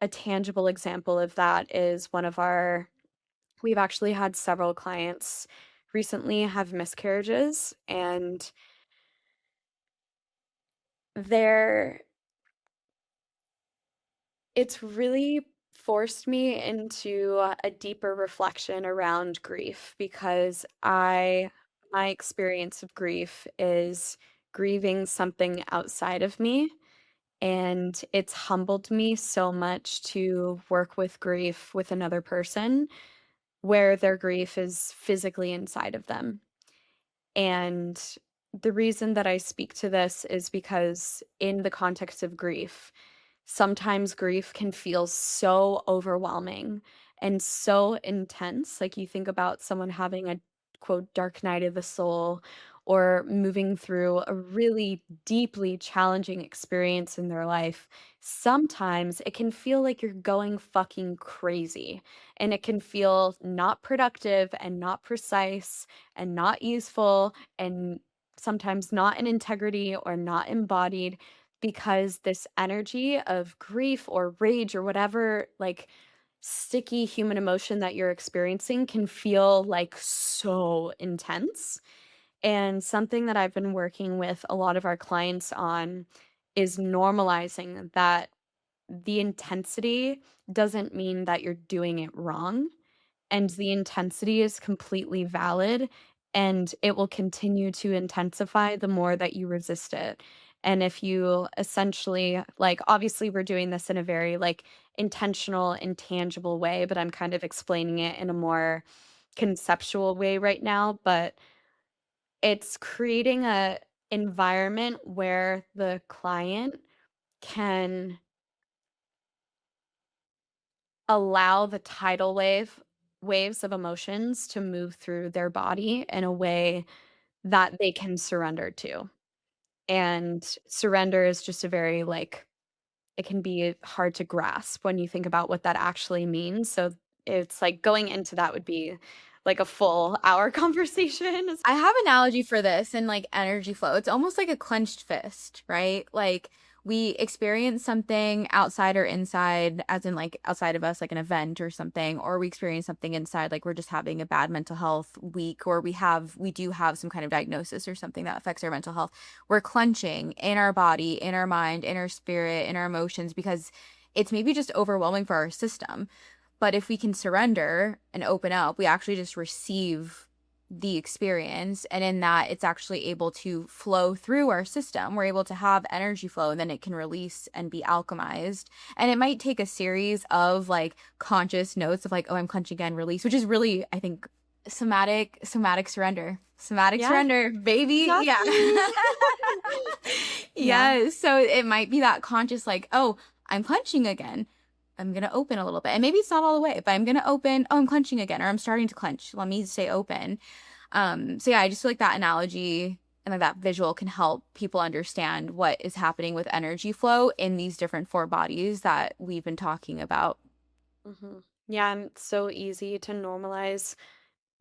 a tangible example of that is we've actually had several clients recently have miscarriages, and there it's really forced me into a deeper reflection around grief because my experience of grief is grieving something outside of me, and it's humbled me so much to work with grief with another person where their grief is physically inside of them. And the reason that I speak to this is because in the context of grief, sometimes grief can feel so overwhelming and so intense. Like you think about someone having a quote dark night of the soul or moving through a really deeply challenging experience in their life. Sometimes it can feel like you're going fucking crazy, and it can feel not productive and not precise and not useful and sometimes not in integrity or not embodied, because this energy of grief or rage or whatever, like, sticky human emotion that you're experiencing can feel, like, so intense. And something that I've been working with a lot of our clients on is normalizing that the intensity doesn't mean that you're doing it wrong, and the intensity is completely valid, and it will continue to intensify the more that you resist it. And if you essentially like obviously we're doing this in a very like intentional and tangible way, but I'm kind of explaining it in a more conceptual way right now, but it's creating a environment where the client can allow the tidal waves of emotions to move through their body in a way that they can surrender to. And surrender is just a very like it can be hard to grasp when you think about what that actually means. So it's like going into that would be like a full hour conversation. I have an analogy for this and like energy flow. It's almost like a clenched fist, right? Like we experience something outside or inside, as in like outside of us, like an event or something, or we experience something inside, like we're just having a bad mental health week, or we do have some kind of diagnosis or something that affects our mental health. We're clenching in our body, in our mind, in our spirit, in our emotions because it's maybe just overwhelming for our system. But if we can surrender and open up, we actually just receive the experience. And in that, it's actually able to flow through our system. We're able to have energy flow, and then it can release and be alchemized. And it might take a series of like conscious notes of like, oh, I'm clenching again, release, which is really, I think, somatic surrender. Somatic Yeah, surrender, baby. Yeah. exactly. Yeah. Yeah. So it might be that conscious, like, oh, I'm clenching again. I'm gonna open a little bit. And maybe it's not all the way, but I'm gonna open. Oh, I'm clenching again, or I'm starting to clench. Let me stay open. So yeah, I just feel like that analogy and like that visual can help people understand what is happening with energy flow in these different four bodies that we've been talking about. Yeah, and it's so easy to normalize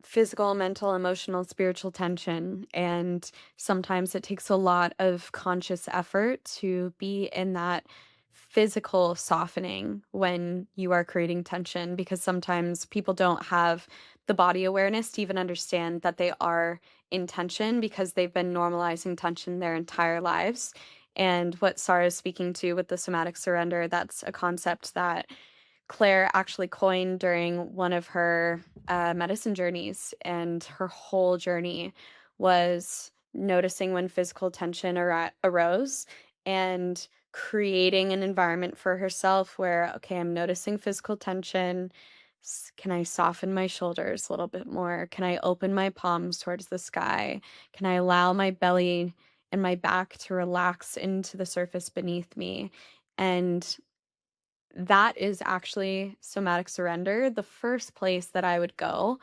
physical, mental, emotional, spiritual tension. And sometimes it takes a lot of conscious effort to be in that physical softening when you are creating tension, because sometimes people don't have the body awareness to even understand that they are in tension because they've been normalizing tension their entire lives. And what Sarah is speaking to with the somatic surrender, that's a concept that Claire actually coined during one of her medicine journeys, and her whole journey was noticing when physical tension arose and creating an environment for herself where, okay, I'm noticing physical tension. Can I soften my shoulders a little bit more? Can I open my palms towards the sky? Can I allow my belly and my back to relax into the surface beneath me? And that is actually somatic surrender, the first place that I would go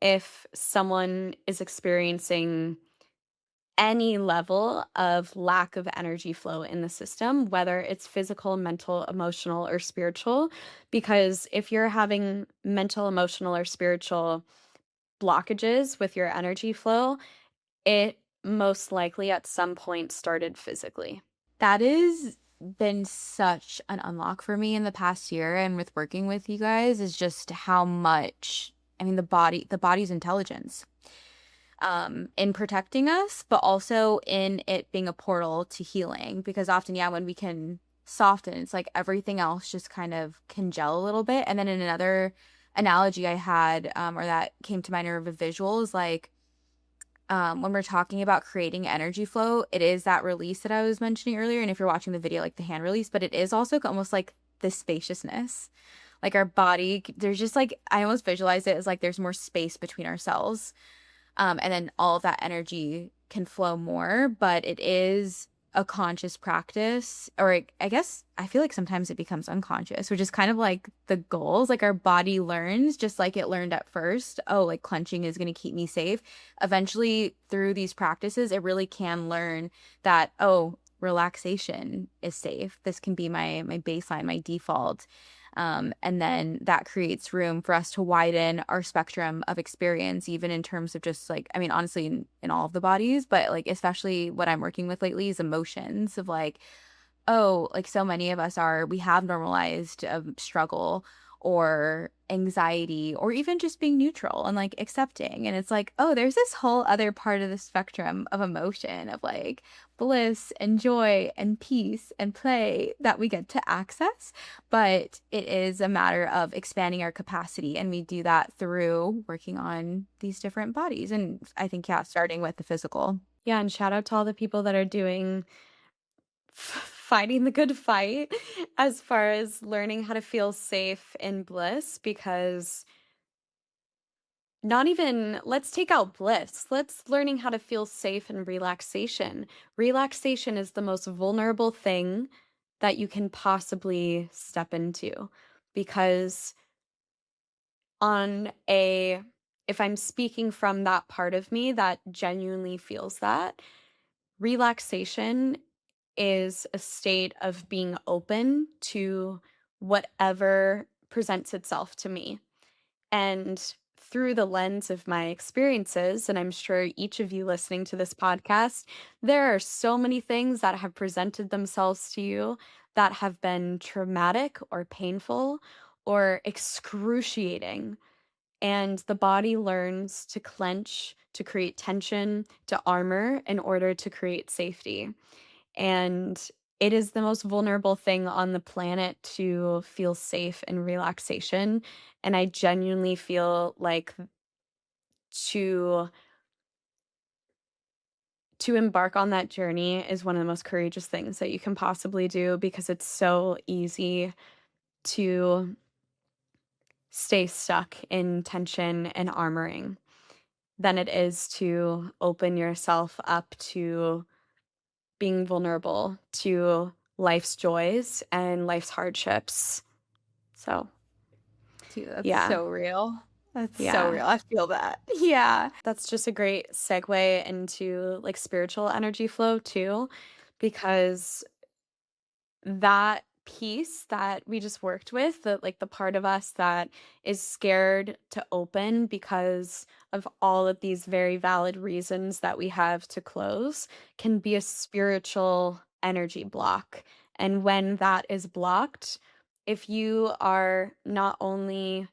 if someone is experiencing any level of lack of energy flow in the system, whether it's physical, mental, emotional, or spiritual. Because if you're having mental, emotional, or spiritual blockages with your energy flow, it most likely at some point started physically. That has been such an unlock for me in the past year and with working with you guys is just how much, I mean, the body's intelligence in protecting us, but also in it being a portal to healing. Because often, yeah, when we can soften, it's like everything else just kind of can gel a little bit. And then in another analogy I had, or that came to mind, or a visual is like, when we're talking about creating energy flow, it is that release that I was mentioning earlier. And if you're watching the video, like the hand release, but it is also almost like this spaciousness. Like our body, there's just like, I almost visualize it as like there's more space between our cells. And then all of that energy can flow more, but it is a conscious practice, or I guess I feel like sometimes it becomes unconscious, which is kind of like the goals. Like our body learns, just like it learned at first, oh, like clenching is going to keep me safe. Eventually, through these practices, it really can learn that, oh, relaxation is safe. This can be my baseline, my default. And then that creates room for us to widen our spectrum of experience, even in terms of just like, I mean, honestly, in all of the bodies, but like, especially what I'm working with lately is emotions of like, oh, like so many of us we have normalized struggle or anxiety or even just being neutral and like accepting. And it's like, oh, there's this whole other part of the spectrum of emotion of like bliss and joy and peace and play that we get to access. But it is a matter of expanding our capacity. And we do that through working on these different bodies. And I think, yeah, starting with the physical. Yeah, and shout out to all the people that are doing fighting the good fight as far as learning how to feel safe in bliss, because not even, let's take out bliss. Let's learning how to feel safe in relaxation. Relaxation is the most vulnerable thing that you can possibly step into, because on a if I'm speaking from that part of me that genuinely feels that, relaxation is a state of being open to whatever presents itself to me. And through the lens of my experiences, and I'm sure each of you listening to this podcast, there are so many things that have presented themselves to you that have been traumatic or painful or excruciating. And the body learns to clench, to create tension, to armor in order to create safety. And it is the most vulnerable thing on the planet to feel safe in relaxation. And I genuinely feel like to to embark on that journey is one of the most courageous things that you can possibly do, because it's so easy to stay stuck in tension and armoring than it is to open yourself up to being vulnerable to life's joys and life's hardships. So, Dude, that's yeah. so real. That's so Yeah. real. I feel that. Yeah. That's just a great segue into like spiritual energy flow too, because that piece that we just worked with, the part of us that is scared to open because of all of these very valid reasons that we have to close, can be a spiritual energy block. And when that is blocked, if you are not only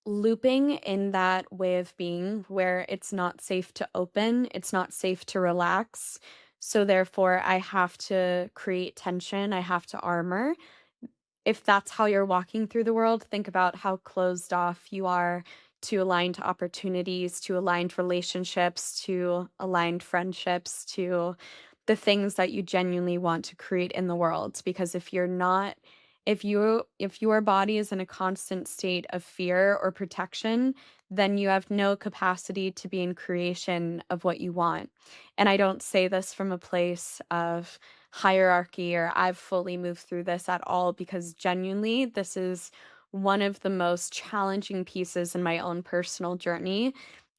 looping in that way of being where it's not safe to open, it's not safe to relax. So, therefore, I have to create tension, I have to armor. If that's how you're walking through the world, think about how closed off you are to aligned opportunities, to aligned relationships, to aligned friendships, to the things that you genuinely want to create in the world. Because if you're not, if your body is in a constant state of fear or protection, then you have no capacity to be in creation of what you want. And I don't say this from a place of hierarchy or I've fully moved through this at all, because genuinely this is one of the most challenging pieces in my own personal journey.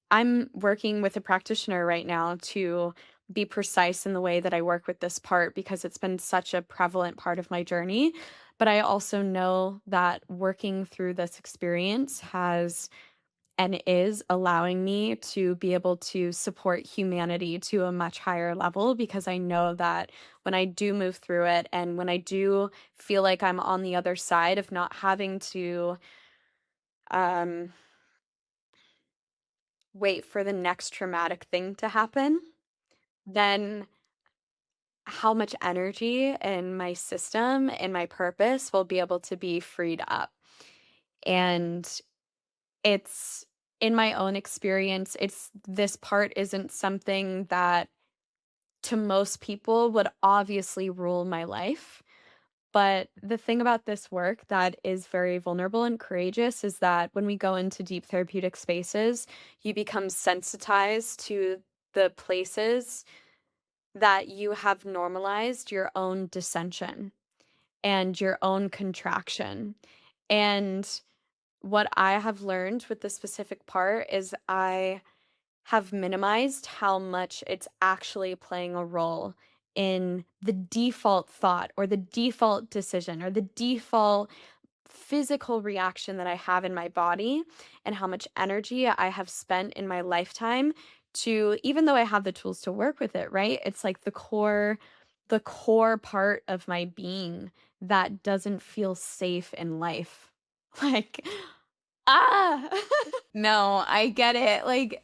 I'm working with a practitioner right now to be precise in the way that I work with this part, because it's been such a prevalent part of my journey. But I also know that working through this experience has and is allowing me to be able to support humanity to a much higher level, because I know that when I do move through it and when I do feel like I'm on the other side of not having to um, wait for the next traumatic thing to happen, then how much energy in my system and my purpose will be able to be freed up. And it's in my own experience, it's this part isn't something that to most people would obviously rule my life. But the thing about this work that is very vulnerable and courageous is that when we go into deep therapeutic spaces, you become sensitized to the places that you have normalized your own dissension and your own contraction. And what I have learned with this specific part is I have minimized how much it's actually playing a role in the default thought or the default decision or the default physical reaction that I have in my body, and how much energy I have spent in my lifetime to, even though I have the tools to work with it, right? It's like the core part of my being that doesn't feel safe in life. Like, ah. No, I get it. Like,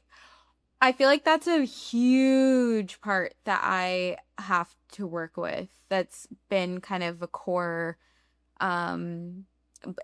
I feel like that's a huge part that I have to work with. That's been kind of a core, um,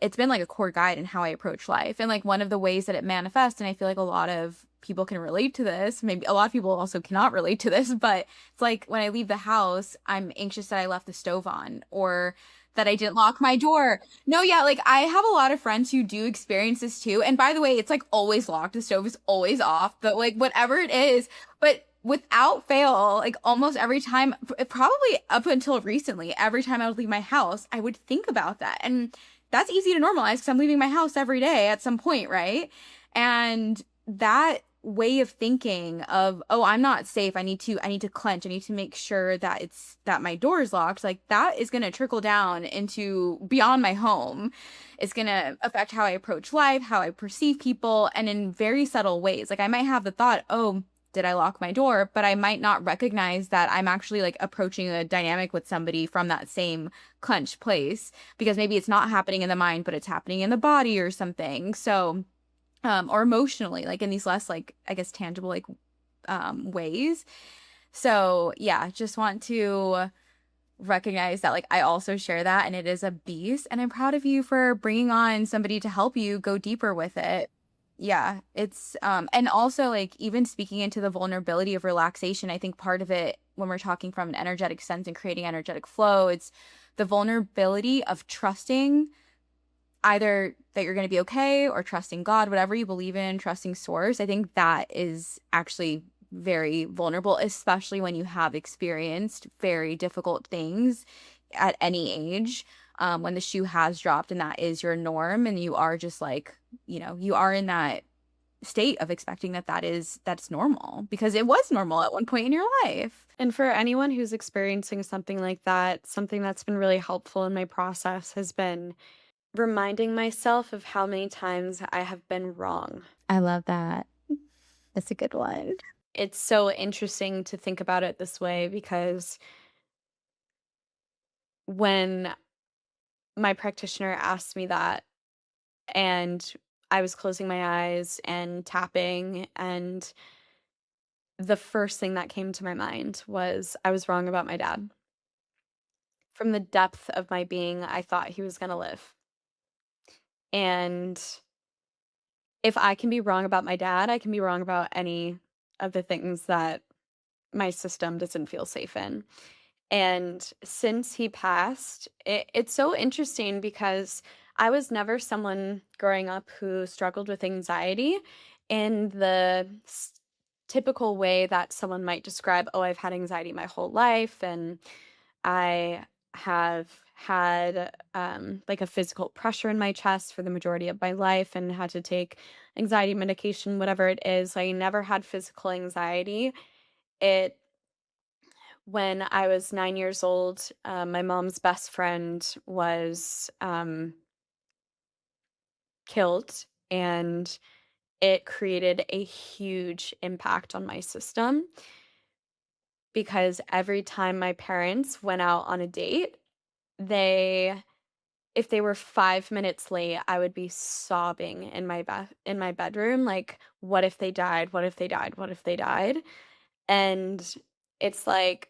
it's been like a core guide in how I approach life. And like one of the ways that it manifests, and I feel like a lot of people can relate to this, maybe a lot of people also cannot relate to this, but it's like when I leave the house, I'm anxious that I left the stove on or that I didn't lock my door. No, yeah, like I have a lot of friends who do experience this too. And by the way, it's like always locked, the stove is always off, but like whatever it is, but without fail, like almost every time, probably up until recently, every time I would leave my house, I would think about that. And that's easy to normalize because I'm leaving my house every day at some point, right? And that way of thinking of, oh, I'm not safe, I need to clench, I need to make sure that that my door is locked, like that is going to trickle down into beyond my home. It's going to affect how I approach life, how I perceive people, and in very subtle ways. Like I might have the thought, oh, did I lock my door? But I might not recognize that I'm actually like approaching a dynamic with somebody from that same clenched place, because maybe it's not happening in the mind, but it's happening in the body or something. So, or emotionally, like in these less like, I guess, tangible, like, ways. So yeah, just want to recognize that like I also share that and it is a beast, and I'm proud of you for bringing on somebody to help you go deeper with it. Yeah, it's and also like even speaking into the vulnerability of relaxation, I think part of it when we're talking from an energetic sense and creating energetic flow, it's the vulnerability of trusting either that you're going to be okay or trusting God, whatever you believe in, trusting source. I think that is actually very vulnerable, especially when you have experienced very difficult things at any age. When the shoe has dropped and that is your norm, and you are just like, you are in that state of expecting that's normal because it was normal at one point in your life. And for anyone who's experiencing something like that, something that's been really helpful in my process has been reminding myself of how many times I have been wrong. I love that. That's a good one. It's so interesting to think about it this way, because when my practitioner asked me that and I was closing my eyes and tapping, and the first thing that came to my mind was I was wrong about my dad. From the depth of my being, I thought he was going to live. And if I can be wrong about my dad, I can be wrong about any of the things that my system doesn't feel safe in. And since he passed, it's so interesting because I was never someone growing up who struggled with anxiety in the typical way that someone might describe, oh, I've had anxiety my whole life, and I have had like a physical pressure in my chest for the majority of my life and had to take anxiety medication, whatever it is. I never had physical anxiety. It When I was 9 years old, my mom's best friend was, killed, and it created a huge impact on my system because every time my parents went out on a date, they if they were 5 minutes late, I would be sobbing in my bedroom, like, "What if they died? What if they died? What if they died?" And it's like,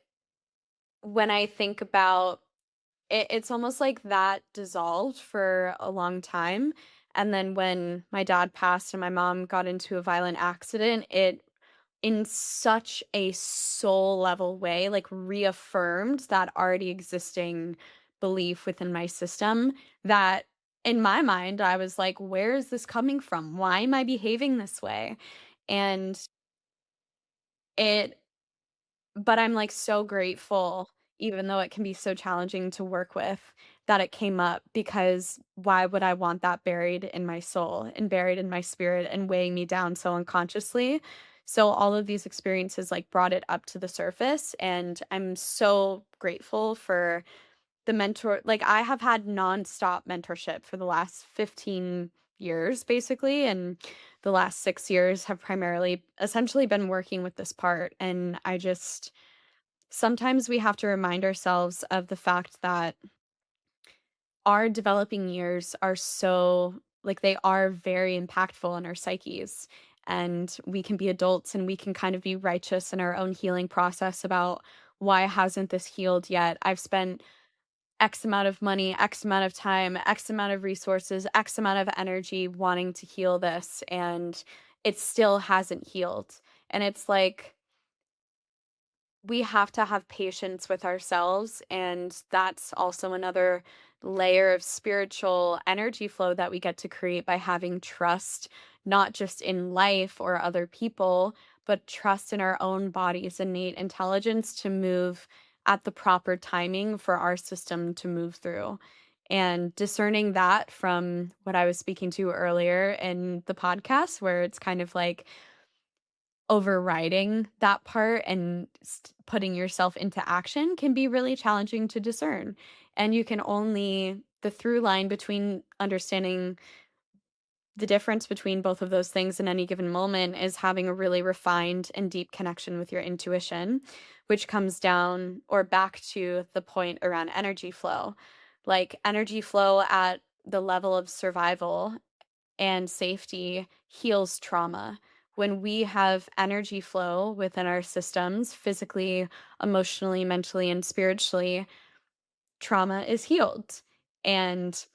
when I think about it's almost like that dissolved for a long time, and then when my dad passed and my mom got into a violent accident, it in such a soul level way, like, reaffirmed that already existing belief within my system that in my mind, I was like, "Where is this coming from? Why am I behaving this way?" And it but I'm, like, so grateful, even though it can be so challenging to work with, that it came up because why would I want that buried in my soul and buried in my spirit and weighing me down so unconsciously? So all of these experiences, like, brought it up to the surface, and I'm so grateful for the mentor like, I have had nonstop mentorship for the last 15 years, basically, and the last 6 years have primarily essentially been working with this part, and I just sometimes we have to remind ourselves of the fact that our developing years are so like, they are very impactful on our psyches, and we can be adults, and we can kind of be righteous in our own healing process about, "Why hasn't this healed yet? I've spent X amount of money, X amount of time, X amount of resources, X amount of energy wanting to heal this, and it still hasn't healed." And it's like, we have to have patience with ourselves, and that's also another layer of spiritual energy flow that we get to create by having trust, not just in life or other people, but trust in our own body's innate intelligence to move at the proper timing for our system to move through. And discerning that from what I was speaking to earlier in the podcast, where it's kind of like overriding that part and putting yourself into action can be really challenging to discern. And you can only, the through line between understanding the difference between both of those things in any given moment is having a really refined and deep connection with your intuition, which comes down or back to the point around energy flow. Like, energy flow at the level of survival and safety heals trauma. When we have energy flow within our systems, physically, emotionally, mentally, and spiritually, trauma is healed. And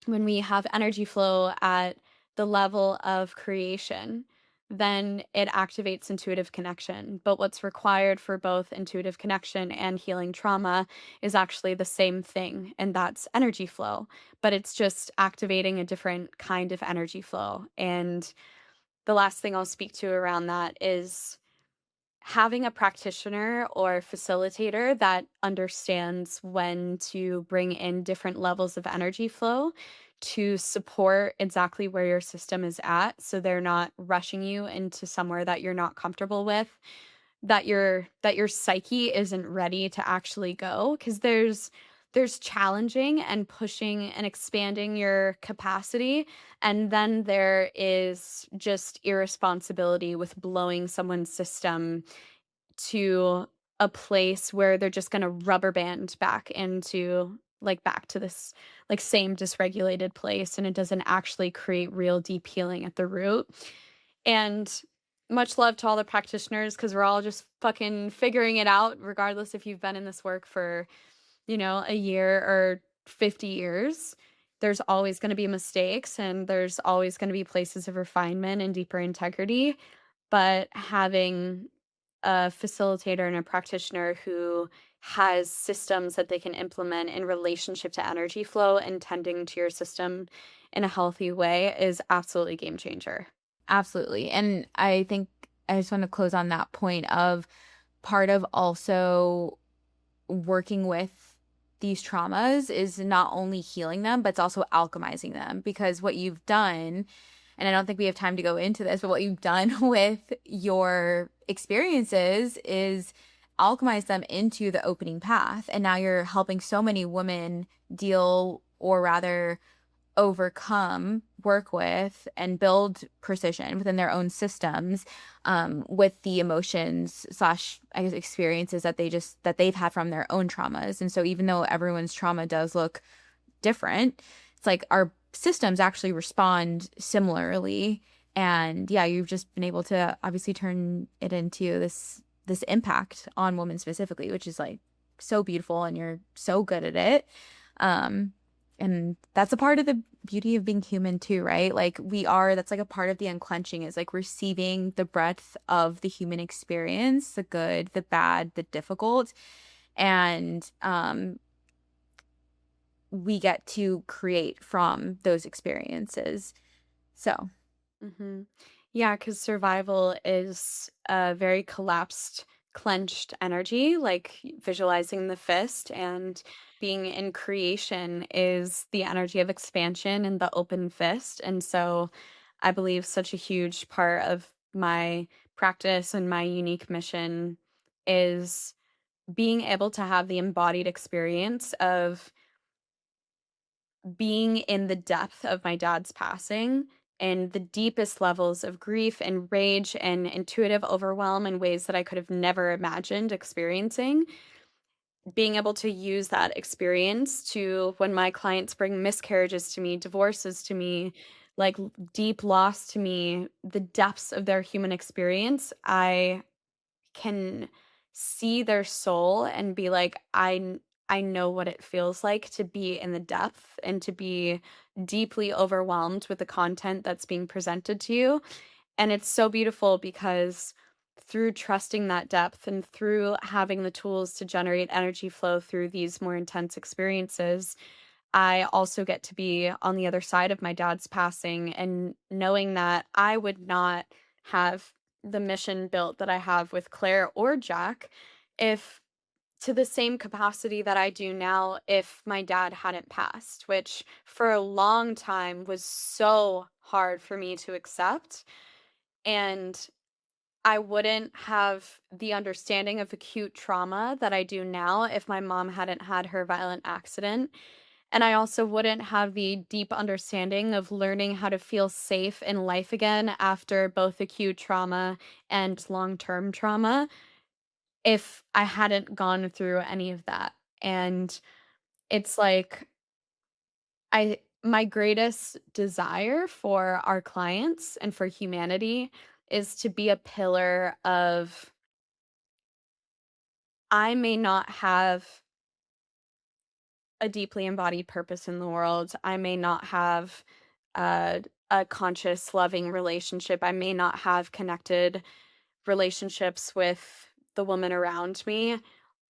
when we have energy flow at the level of creation, then it activates intuitive connection. But what's required for both intuitive connection and healing trauma is actually the same thing, and that's energy flow. But it's just activating a different kind of energy flow. And the last thing I'll speak to around that is having a practitioner or facilitator that understands when to bring in different levels of energy flow to support exactly where your system is at, so they're not rushing you into somewhere that you're not comfortable with, that your psyche isn't ready to actually go, because there's challenging and pushing and expanding your capacity, and then there is just irresponsibility with blowing someone's system to a place where they're just gonna rubber band back to this, like, same dysregulated place, and it doesn't actually create real deep healing at the root. And much love to all the practitioners, because 'cause we're all just fucking figuring it out regardless if you've been in this work for, a year or 50 years. There's always gonna be mistakes, and there's always gonna be places of refinement and deeper integrity, but having a facilitator and a practitioner who has systems that they can implement in relationship to energy flow and tending to your system in a healthy way is absolutely game changer. Absolutely. And I think I just want to close on that point of part of also working with these traumas is not only healing them, but it's also alchemizing them. Because what you've done, and I don't think we have time to go into this, but what you've done with your experiences is alchemize them into the opening path. And now you're helping so many women deal, or rather, overcome, work with, and build precision within their own systems, with the emotions slash, I guess, experiences that they've had from their own traumas. And so even though everyone's trauma does look different, it's like our systems actually respond similarly. And yeah, you've just been able to obviously turn it into this impact on women specifically, which is like so beautiful, and you're so good at it. Um, and that's a part of the beauty of being human too, right? That's like a part of the unclenching, is like receiving the breadth of the human experience, the good, the bad, the difficult. And we get to create from those experiences. So, Mhm. Yeah, because survival is a very collapsed, clenched energy, like visualizing the fist, and being in creation is the energy of expansion and the open fist. And so I believe such a huge part of my practice and my unique mission is being able to have the embodied experience of being in the depth of my dad's passing and the deepest levels of grief and rage and intuitive overwhelm in ways that I could have never imagined experiencing, being able to use that experience to when my clients bring miscarriages to me, divorces to me, deep loss to me, the depths of their human experience, I can see their soul and be like, I know what it feels like to be in the depth and to be deeply overwhelmed with the content that's being presented to you. And it's so beautiful because through trusting that depth and through having the tools to generate energy flow through these more intense experiences, I also get to be on the other side of my dad's passing and knowing that I would not have the mission built that I have with Claire or Jack if to the same capacity that I do now if my dad hadn't passed, which for a long time was so hard for me to accept. And I wouldn't have the understanding of acute trauma that I do now if my mom hadn't had her violent accident. And I also wouldn't have the deep understanding of learning how to feel safe in life again after both acute trauma and long term trauma if I hadn't gone through any of that. And it's like, my greatest desire for our clients and for humanity is to be a pillar of I may not have a deeply embodied purpose in the world. I may not have a conscious, loving relationship. I may not have connected relationships with the woman around me,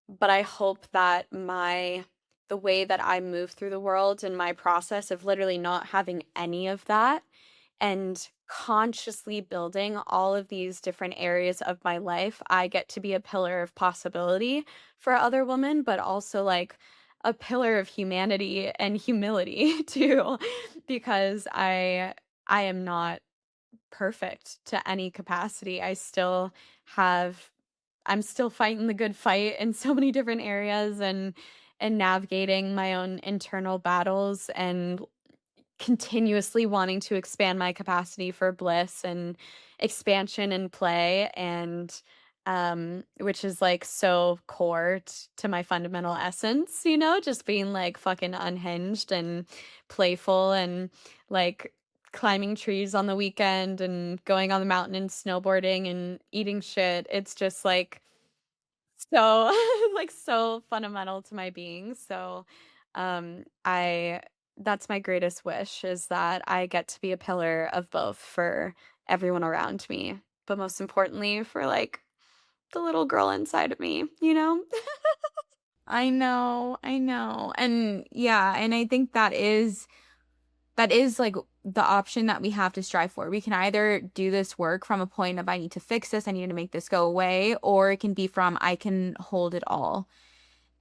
but I hope that the way that I move through the world and my process of literally not having any of that and consciously building all of these different areas of my life, I get to be a pillar of possibility for other women, but also like a pillar of humanity and humility too, because I am not perfect to any capacity. Have I'm still fighting the good fight in so many different areas and navigating my own internal battles and continuously wanting to expand my capacity for bliss and expansion and play and which is like so core to my fundamental essence, just being like fucking unhinged and playful and like climbing trees on the weekend and going on the mountain and snowboarding and eating shit. It's just like so like so fundamental to my being. So I that's my greatest wish is that I get to be a pillar of both for everyone around me, but most importantly for like the little girl inside of me, you know? I know, I know. And yeah, and I think that is like the option that we have to strive for. We can either do this work from a point of I need to fix this, I need to make this go away, or it can be from I can hold it all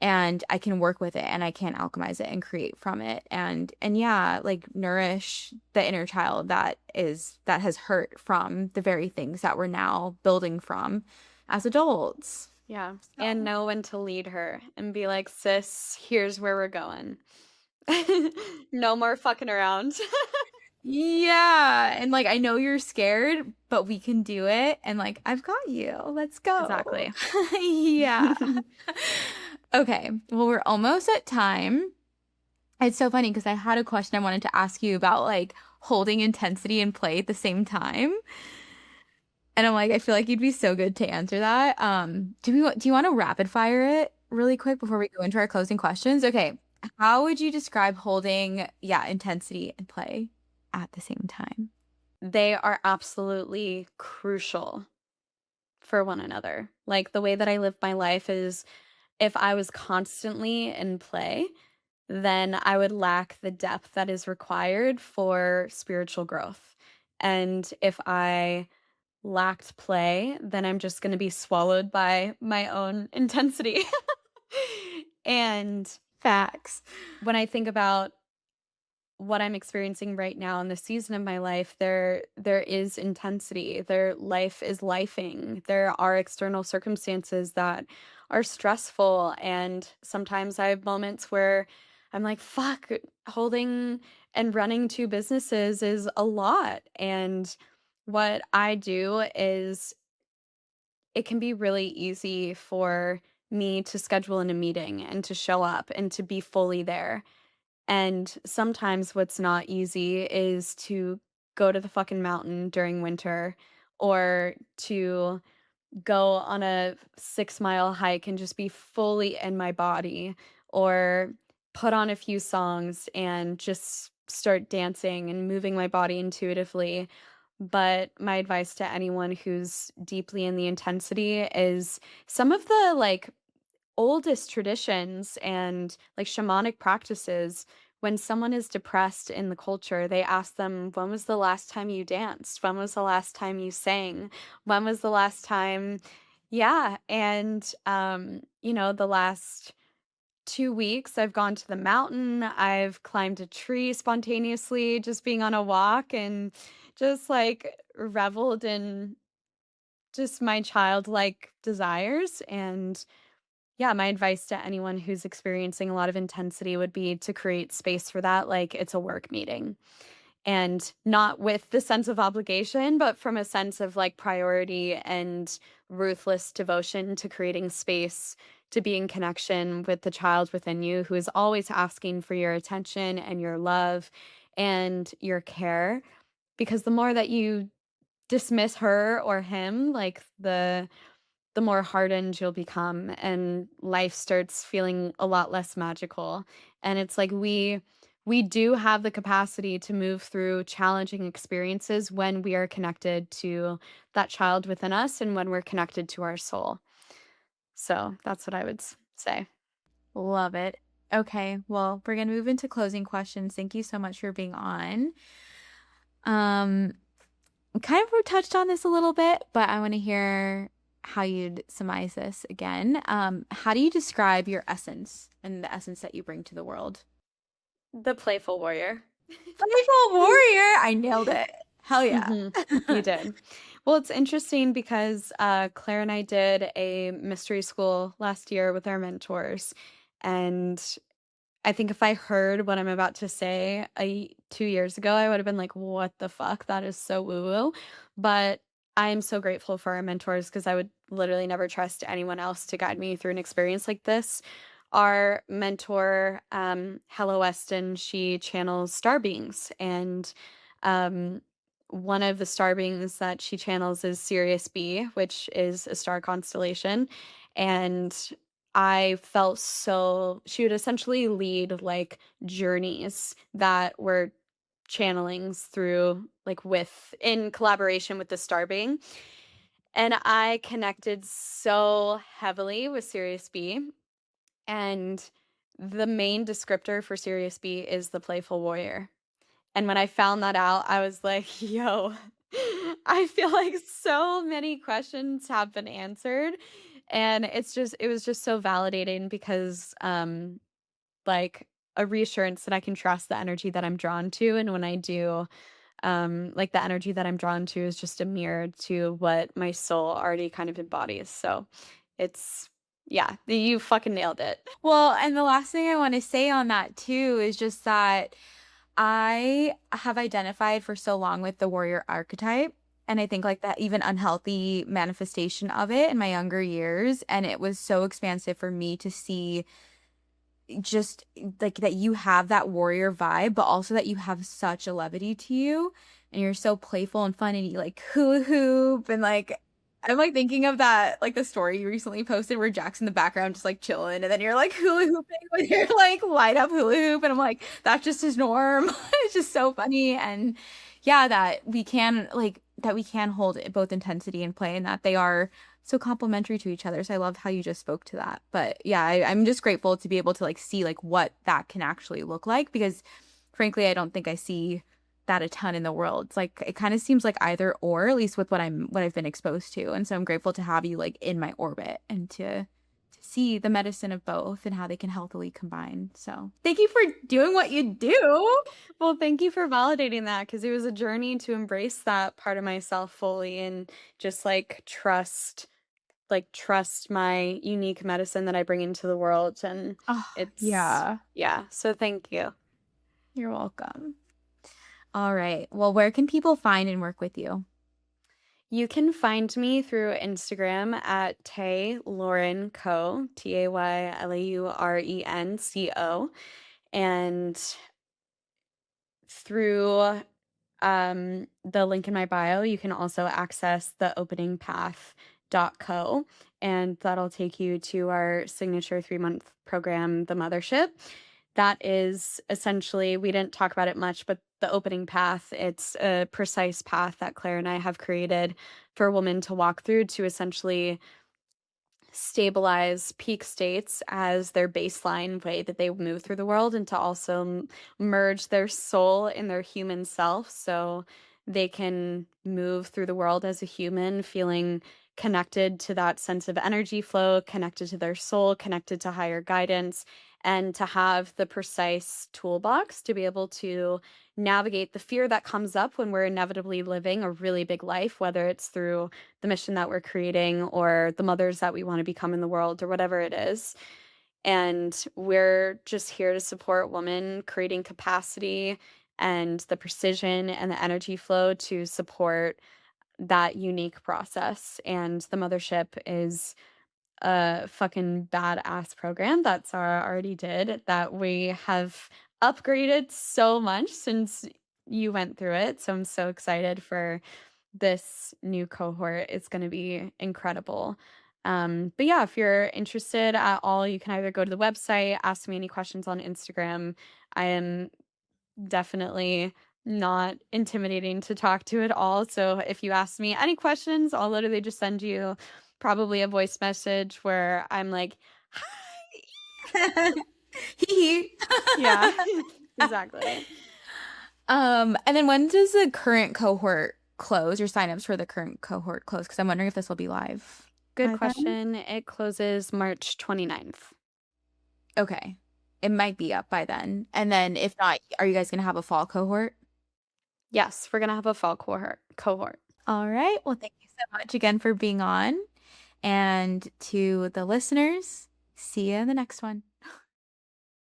and I can work with it and I can alchemize it and create from it and yeah, like nourish the inner child that has hurt from the very things that we're now building from as adults. Yeah. And So know when to lead her and be like, sis, here's where we're going. No more fucking around. yeah, and like I know you're scared, but we can do it. And like I've got you. Let's go. Exactly. Yeah. Okay. Well, we're almost at time. It's so funny because I had a question I wanted to ask you about like holding intensity and play at the same time. And I'm like, I feel like you'd be so good to answer that. Do you want to rapid fire it really quick before we go into our closing questions? Okay. How would you describe holding, yeah, intensity and play at the same time? They are absolutely crucial for one another. Like the way that I live my life is if I was constantly in play, then I would lack the depth that is required for spiritual growth. And if I lacked play, then I'm just going to be swallowed by my own intensity. And Facts. when I think about what I'm experiencing right now in the season of my life, there is intensity. There life is lifing. There are external circumstances that are stressful. And sometimes I have moments where I'm like, fuck, holding and running two businesses is a lot. And what I do is it can be really easy for me to schedule in a meeting and to show up and to be fully there. And sometimes what's not easy is to go to the fucking mountain during winter or to go on a 6-mile hike and just be fully in my body or put on a few songs and just start dancing and moving my body intuitively. But my advice to anyone who's deeply in the intensity is some of the like oldest traditions and like shamanic practices, when someone is depressed in the culture, they ask them, when was the last time you danced? When was the last time you sang? When was the last time? Yeah. And, the last 2 weeks, I've gone to the mountain. I've climbed a tree spontaneously, just being on a walk and just like reveled in just my childlike desires. And yeah, my advice to anyone who's experiencing a lot of intensity would be to create space for that like it's a work meeting. And not with the sense of obligation, but from a sense of like priority and ruthless devotion to creating space to be in connection with the child within you who is always asking for your attention and your love and your care. Because the more that you dismiss her or him, like the more hardened you'll become and life starts feeling a lot less magical. And it's like we do have the capacity to move through challenging experiences when we are connected to that child within us and when we're connected to our soul. So that's what I would say. Love it. Okay, well, we're gonna move into closing questions. Thank you so much for being on. Um, kind of touched on this a little bit, but I want to hear how you'd surmise this again. How do you describe your essence and the essence that you bring to the world? The playful warrior. Playful warrior. I nailed it. Hell yeah. You did. Well, it's interesting because Claire and I did a mystery school last year with our mentors. And I think if I heard what I'm about to say 2 years ago, I would have been like, what the fuck? That is so woo woo. But I'm so grateful for our mentors because I would literally never trust anyone else to guide me through an experience like this. Our mentor, Hello Weston, she channels star beings. And um, one of the star beings that she channels is Sirius B, which is a star constellation. And I felt so she would essentially lead like journeys that were channelings through like with in collaboration with the star being. And I connected so heavily with Sirius B. And the main descriptor for Sirius B is the Playful Warrior. And when I found that out, I was like, yo, I feel like so many questions have been answered. And it was just so validating because, like, a reassurance that I can trust the energy that I'm drawn to. And when I do, like, the energy that I'm drawn to is just a mirror to what my soul already kind of embodies. So it's, yeah, you fucking nailed it. Well, and the last thing I want to say on that too is just that I have identified for so long with the warrior archetype. And I think like that even unhealthy manifestation of it in my younger years. And it was so expansive for me to see just like that you have that warrior vibe, but also that you have such a levity to you and you're so playful and fun and you like hula hoop and like I'm like thinking of that like the story you recently posted where Jack's in the background just like chilling and then you're like hula hooping with your like light up hula hoop and I'm like that's just his norm. It's just so funny and yeah that we can hold both intensity and play and that they are so complementary to each other. So I love how you just spoke to that. But yeah, I'm just grateful to be able to like see like what that can actually look like because frankly, I don't think I see that a ton in the world. It's like it kind of seems like either or, at least with what I've been exposed to. And so I'm grateful to have you like in my orbit and to see the medicine of both and how they can healthily combine. So thank you for doing what you do. Well, thank you for validating that because it was a journey to embrace that part of myself fully and just trust my unique medicine that I bring into the world. And Oh, it's, yeah. yeah. So thank you. You're welcome. All right. Well, where can people find and work with you? You can find me through Instagram at Tay Lauren Co. TayLaurenCo. And through the link in my bio, you can also access the openingpath.co, and that'll take you to our signature 3-month program, The Mothership. That is essentially, we didn't talk about it much, but the opening path, it's a precise path that Claire and I have created for a woman to walk through to essentially stabilize peak states as their baseline way that they move through the world and to also merge their soul in their human self so they can move through the world as a human feeling connected to that sense of energy flow, connected to their soul, connected to higher guidance, and to have the precise toolbox to be able to navigate the fear that comes up when we're inevitably living a really big life, whether it's through the mission that we're creating or the mothers that we want to become in the world or whatever it is. And we're just here to support women creating capacity and the precision and the energy flow to support that unique process. And the mothership is a fucking badass program that Saara already did that we have upgraded so much since you went through it. So I'm so excited for this new cohort. It's going to be incredible. But yeah, if you're interested at all, you can either go to the website, ask me any questions on Instagram. I am definitely not intimidating to talk to at all. So if you ask me any questions, I'll literally just send you probably a voice message where I'm like, hi. Hee Yeah, exactly. And then when does the current cohort close? Your signups for the current cohort close? Because I'm wondering if this will be live. Good by then. question. It closes March 29th. Okay. It might be up by then. And then if not, are you guys gonna have a fall cohort? Yes, we're gonna have a fall cohort. All right. Well, thank you so much again for being on. And to the listeners, see you in the next one.